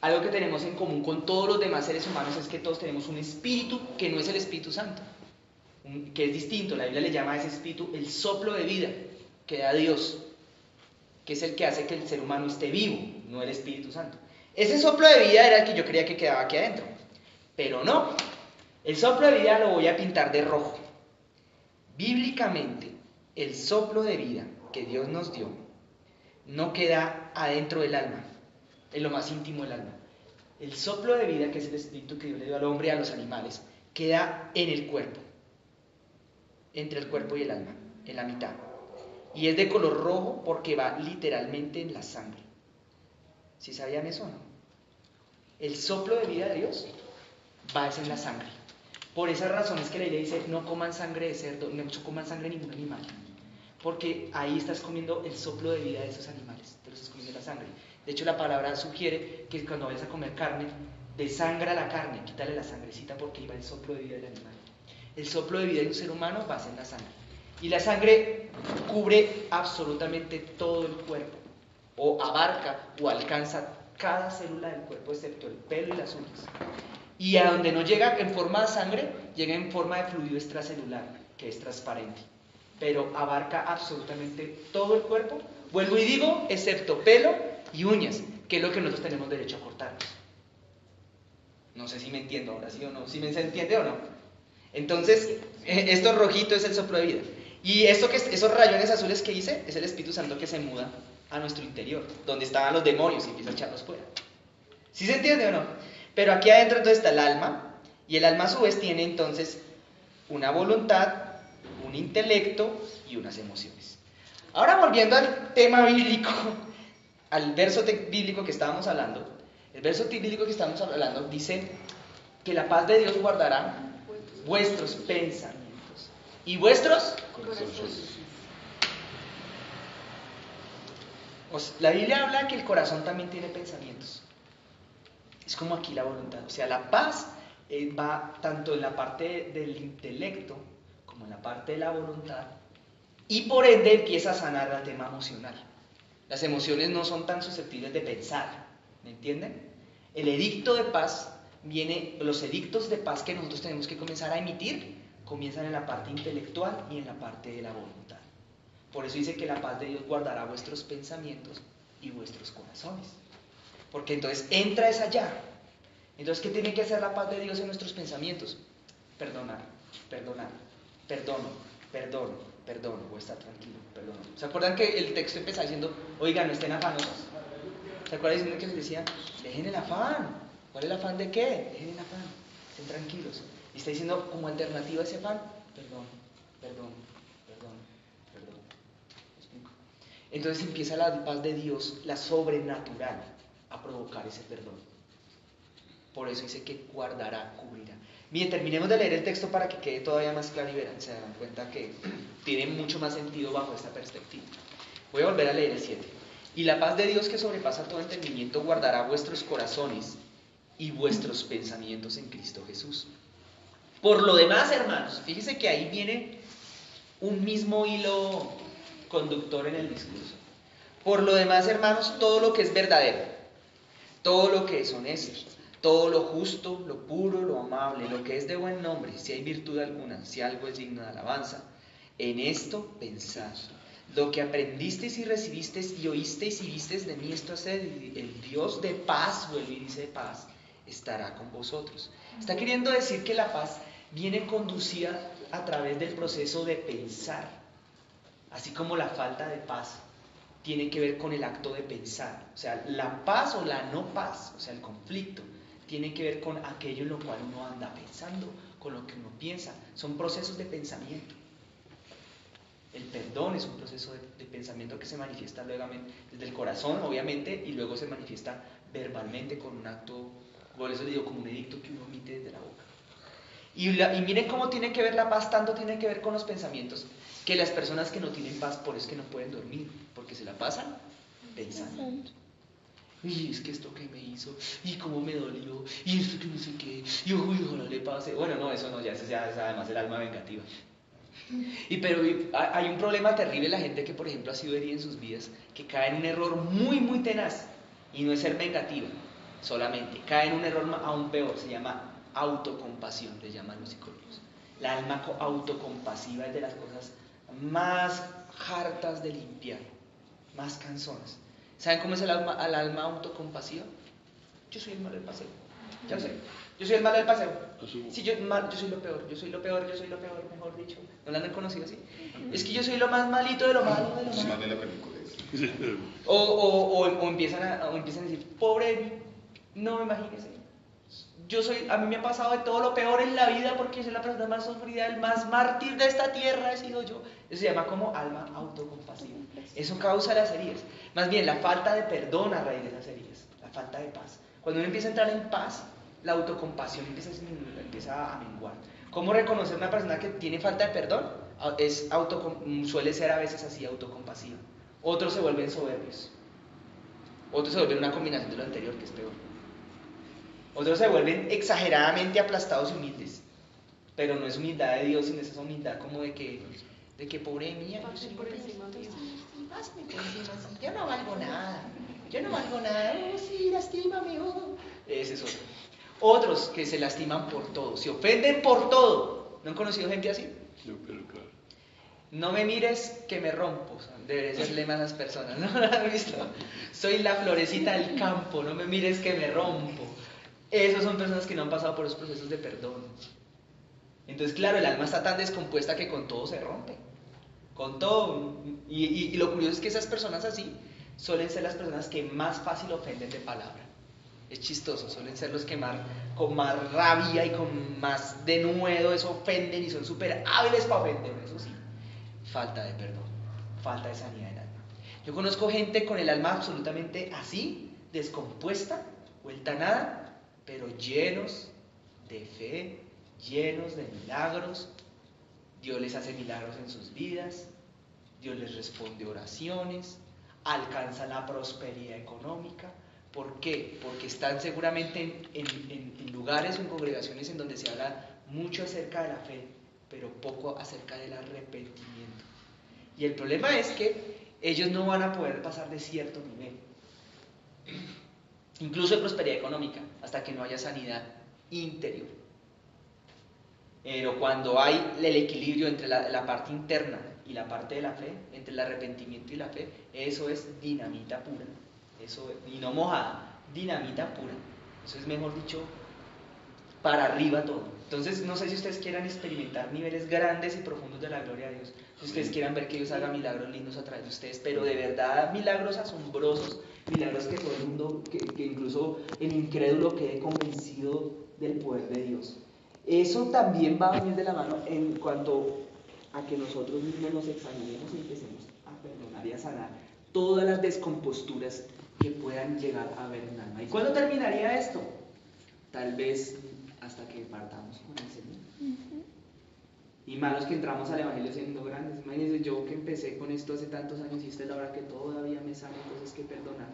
algo que tenemos en común con todos los demás seres humanos es que todos tenemos un espíritu que no es el Espíritu Santo, que es distinto. La Biblia le llama a ese espíritu el soplo de vida que da Dios, que es el que hace que el ser humano esté vivo, no el Espíritu Santo. Ese soplo de vida era el que yo creía que quedaba aquí adentro, pero no. El soplo de vida lo voy a pintar de rojo. Bíblicamente, el soplo de vida que Dios nos dio no queda adentro del alma, en lo más íntimo del alma. El soplo de vida, que es el espíritu que Dios le dio al hombre y a los animales, queda en el cuerpo, entre el cuerpo y el alma, en la mitad. Y es de color rojo porque va literalmente en la sangre. ¿Sí sabían eso o no? El soplo de vida de Dios va en la sangre. Por esas razones que la Biblia dice, no coman sangre de cerdo, no coman sangre de ningún animal. Porque ahí estás comiendo el soplo de vida de esos animales, te lo estás comiendo la sangre. De hecho, la palabra sugiere que cuando vayas a comer carne, desangra la carne, quítale la sangrecita porque ahí va el soplo de vida del animal. El soplo de vida de un ser humano va en la sangre. Y la sangre cubre absolutamente todo el cuerpo, o abarca o alcanza cada célula del cuerpo excepto el pelo y las uñas. Y a donde no llega en forma de sangre, llega en forma de fluido extracelular, que es transparente. Pero abarca absolutamente todo el cuerpo, vuelvo y digo, excepto pelo y uñas, que es lo que nosotros tenemos derecho a cortarnos. No sé si me entiendo ahora, sí o no, si me se entiende o no. Entonces, esto rojito es el soplo de vida. Y esos rayones azules que hice, es el Espíritu Santo que se muda a nuestro interior, donde estaban los demonios y empieza a echarlos fuera. ¿Sí se entiende o no? Pero aquí adentro entonces está el alma, y el alma a su vez tiene entonces una voluntad, un intelecto y unas emociones. Ahora volviendo al tema bíblico, al verso bíblico que estábamos hablando, el verso bíblico que estábamos hablando dice que la paz de Dios guardará vuestros pensamientos y vuestros corazones. La Biblia habla que el corazón también tiene pensamientos. Es como aquí la voluntad. O sea, la paz va tanto en la parte del intelecto como en la parte de la voluntad. Y por ende empieza a sanar el tema emocional. Las emociones no son tan susceptibles de pensar. ¿Me entienden? El edicto de paz los edictos de paz que nosotros tenemos que comenzar a emitir comienzan en la parte intelectual y en la parte de la voluntad. Por eso dice que la paz de Dios guardará vuestros pensamientos y vuestros corazones. Porque entonces entra esa allá. Entonces, ¿qué tiene que hacer la paz de Dios en nuestros pensamientos? Perdonar, perdono, voy a estar tranquilo, perdono. ¿Se acuerdan que el texto empezaba diciendo, oigan, no estén afanosos? ¿Se acuerdan diciendo que les decía, dejen el afán? ¿Cuál es el afán de qué? Dejen el afán, estén tranquilos. Y está diciendo, como alternativa a ese afán, perdón. ¿Me explico? Entonces empieza la paz de Dios, la sobrenatural, a provocar ese perdón. Por eso dice que guardará, cubrirá. Bien, terminemos de leer el texto para que quede todavía más claro y verán, se dan cuenta que tiene mucho más sentido bajo esta perspectiva. Voy a volver a leer el 7. Y la paz de Dios que sobrepasa todo entendimiento guardará vuestros corazones y vuestros pensamientos en Cristo Jesús. Por lo demás, hermanos, fíjense que ahí viene un mismo hilo conductor en el discurso. Por lo demás, hermanos, todo lo que es verdadero, todo lo que es honesto, todo lo justo, lo puro, lo amable, lo que es de buen nombre, si hay virtud alguna, si algo es digno de alabanza, en esto pensad. Lo que aprendisteis y recibisteis y oísteis y visteis de mí, esto haced, el Dios de paz, vuelve y dice de paz, estará con vosotros. Está queriendo decir que la paz viene conducida a través del proceso de pensar, así como la falta de paz tiene que ver con el acto de pensar. O sea, la paz o la no paz, o sea, el conflicto, tiene que ver con aquello en lo cual uno anda pensando, con lo que uno piensa. Son procesos de pensamiento. El perdón es un proceso de pensamiento que se manifiesta luego desde el corazón, obviamente, y luego se manifiesta verbalmente con un acto, por eso le digo, como un edicto que uno emite desde la boca. Y miren cómo tiene que ver la paz, tanto tiene que ver con los pensamientos, que las personas que no tienen paz, por eso es que no pueden dormir, porque se la pasan pensando. y es que esto que me hizo, y cómo me dolió, y esto que no sé qué, y uy, ojalá le pase. Bueno, no, eso no, ya es además el alma vengativa. Pero hay un problema terrible en la gente que, por ejemplo, ha sido herida en sus vidas, que cae en un error muy, muy tenaz, y no es ser vengativa solamente, cae en un error aún peor, se llama autocompasión, le llaman los psicólogos. La alma autocompasiva es de las cosas más hartas de limpiar, más cansonas. ¿Saben cómo es el alma autocompasiva? Yo soy el malo del paseo, ya lo sé. Yo soy el malo del paseo. Sí, yo soy lo peor, yo soy lo peor, mejor dicho. ¿No lo han conocido así? Es que yo soy lo más malito de lo malo, de lo malo. Más de la película. O empiezan a decir, pobre de mí, no, imagínese. A mí me ha pasado de todo lo peor en la vida porque soy la persona más sufrida, el más mártir de esta tierra he sido yo. Eso se llama como alma autocompasiva. Eso causa las heridas. Más bien, la falta de perdón a raíz de las heridas, la falta de paz. Cuando uno empieza a entrar en paz, la autocompasión empieza a menguar. ¿Cómo reconocer una persona que tiene falta de perdón? Suele ser a veces así, autocompasiva. Otros se vuelven soberbios. Otros se vuelven una combinación de lo anterior, que es peor. Otros se vuelven exageradamente aplastados y humildes. Pero no es humildad de Dios, sino esa humildad como de que pobre mía, yo soy por encima mío. pásame por encima, sí, yo no valgo nada. Oh, sí, lastímame, oh. Ese es otro. Otros que se lastiman por todo, se ofenden por todo. ¿No han conocido gente así? No, pero claro. No me mires que me rompo. Debe ser lema a esas personas, ¿no lo han visto? Soy la florecita del campo, no me mires que me rompo. Esas son personas que no han pasado por los procesos de perdón. Entonces, claro, el alma está tan descompuesta que con todo se rompe. Con todo. Y lo curioso es que esas personas así suelen ser las personas que más fácil ofenden de palabra. Es chistoso, suelen ser los que con más rabia y con más denuedo eso ofenden y son súper hábiles para ofender, eso sí. Falta de perdón, falta de sanidad del alma. Yo conozco gente con el alma absolutamente así, descompuesta, vuelta a nada, pero llenos de fe, llenos de milagros. Dios les hace milagros en sus vidas, Dios les responde oraciones, alcanza la prosperidad económica. ¿Por qué? Porque están seguramente en lugares o en congregaciones en donde se habla mucho acerca de la fe, pero poco acerca del arrepentimiento. Y el problema es que ellos no van a poder pasar de cierto nivel, incluso de prosperidad económica, hasta que no haya sanidad interior. Pero cuando hay el equilibrio entre la parte interna y la parte de la fe, entre el arrepentimiento y la fe, eso es dinamita pura. Eso, y no mojada, dinamita pura. Eso es, mejor dicho, para arriba todo. Entonces, no sé si ustedes quieran experimentar niveles grandes y profundos de la gloria de Dios. Si ustedes quieran ver que Dios haga milagros lindos a través de ustedes, pero de verdad milagros asombrosos, milagros que todo el mundo, que incluso el incrédulo quede convencido del poder de Dios. Eso también va a venir de la mano en cuanto a que nosotros mismos nos examinemos y empecemos a perdonar y a sanar todas las descomposturas que puedan llegar a haber en el alma. ¿Y cuándo terminaría esto? Tal vez hasta que partamos con el Señor. Y malos que entramos al Evangelio siendo grandes. Imagínense yo que empecé con esto hace tantos años y esta es la hora que todavía me salen cosas que perdonar.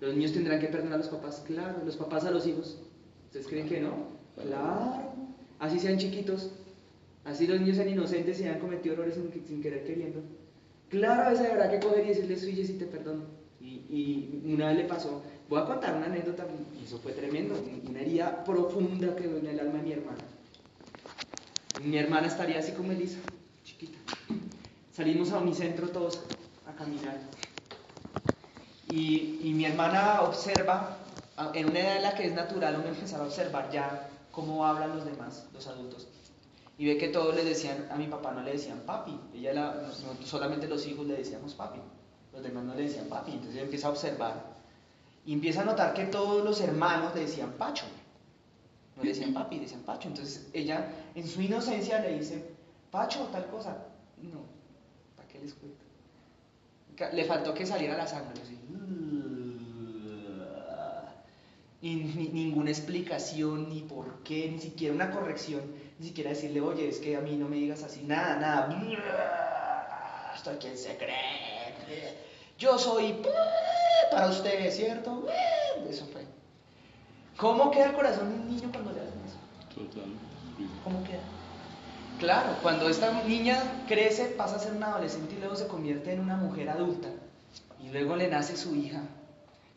¿Los niños tendrán que perdonar a los papás? Claro. ¿Los papás a los hijos? ¿Ustedes creen que no? Claro. Así sean chiquitos. Así los niños sean inocentes y han cometido errores sin querer queriendo. Claro, a veces habrá que coger y decirle, oye, si te perdono. Y una vez le pasó, voy a contar una anécdota, y eso fue tremendo, una herida profunda que quedó en el alma de mi hermana. Mi hermana estaría así como Elisa, chiquita. Salimos a Unicentro todos a caminar. Y mi hermana observa, en una edad en la que es natural uno empezar a observar ya cómo hablan los demás, los adultos. Y ve que todos le decían, a mi papá no le decían papi, solamente los hijos le decíamos papi. Los demás no le decían papi, entonces ella empieza a observar y empieza a notar que todos los hermanos le decían Pacho, no le decían papi, le decían Pacho. Entonces ella en su inocencia le dice, Pacho, tal cosa. No, ¿para qué les cuento? Le faltó que saliera la sangre, así. Y ninguna explicación, ni por qué, ni siquiera una corrección, ni siquiera decirle, oye, es que a mí no me digas así, nada. ¿Esto a quién se cree? Yo soy para usted, ¿cierto? Eso fue. ¿Cómo queda el corazón de un niño cuando le hacen eso? Total. ¿Cómo queda? Claro, cuando esta niña crece, pasa a ser una adolescente y luego se convierte en una mujer adulta y luego le nace su hija.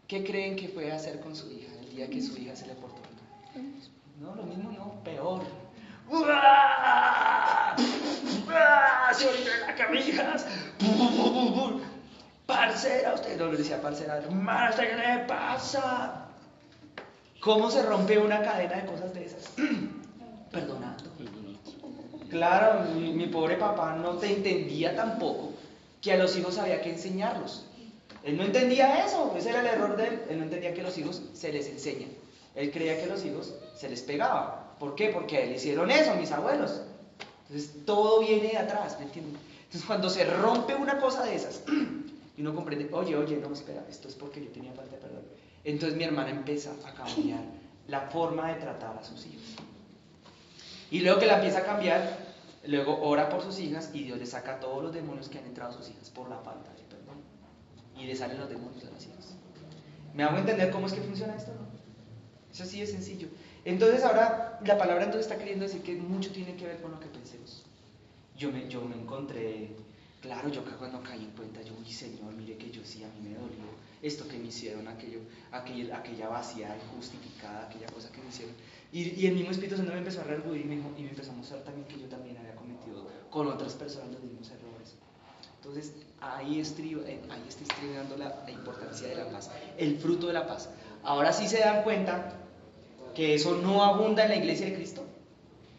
¿Qué creen que puede hacer con su hija el día que su hija se le portó mal? No, lo mismo no, peor. ¡Uah! ¡Uah! ¡Se orillan las camijas! Parcera, usted no le decía parcera, hermana, ¿qué le pasa? ¿Cómo se rompe una cadena de cosas de esas? Perdonando. Claro, mi pobre papá no te entendía tampoco que a los hijos había que enseñarlos. Él no entendía eso, ese era el error de él. Él no entendía que a los hijos se les enseña. Él creía que a los hijos se les pegaba. ¿Por qué? Porque a él hicieron eso, mis abuelos. Entonces todo viene de atrás, ¿me entienden? Entonces cuando se rompe una cosa de esas y uno comprende, oye, no, espera, esto es porque yo tenía falta de perdón. Entonces mi hermana empieza a cambiar la forma de tratar a sus hijos. Y luego que la empieza a cambiar, luego ora por sus hijas y Dios le saca todos los demonios que han entrado a sus hijas por la falta de perdón. Y le salen los demonios a las hijas. ¿Me hago entender cómo es que funciona esto? ¿No? Eso sí es sencillo. Entonces ahora la palabra entonces está queriendo decir que mucho tiene que ver con lo que pensemos. Yo me encontré, claro, yo cuando caí en cuenta, yo, uy Señor, mire que yo sí, a mí me dolió esto que me hicieron, aquella vacía injustificada, aquella cosa que me hicieron. Y el mismo Espíritu Santo me empezó a redarguir y me empezó a mostrar también que yo también había cometido con otras personas los mismos errores. Entonces ahí está estribando la importancia de la paz, el fruto de la paz. Ahora sí se dan cuenta que eso no abunda en la iglesia de Cristo.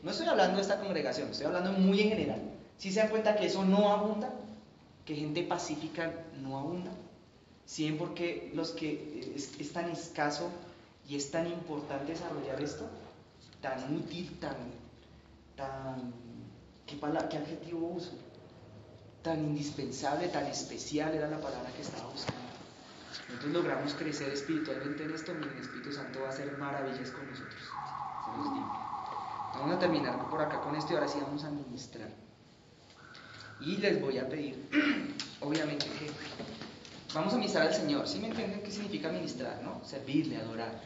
No estoy hablando de esta congregación, estoy hablando muy en general. ¿Sí se dan cuenta que eso no abunda? Que gente pacífica no abunda. ¿Sí ven por qué es tan escaso y es tan importante desarrollar esto? Tan útil, ¿qué adjetivo uso? Tan indispensable, tan especial era la palabra que estaba buscando. Nosotros logramos crecer espiritualmente en esto, miren, el Espíritu Santo va a hacer maravillas con nosotros. Se los digo. Vamos a terminar por acá con esto y ahora sí vamos a ministrar. Y les voy a pedir, obviamente, que vamos a ministrar al Señor. ¿Sí me entienden qué significa ministrar, no? Servirle, adorar.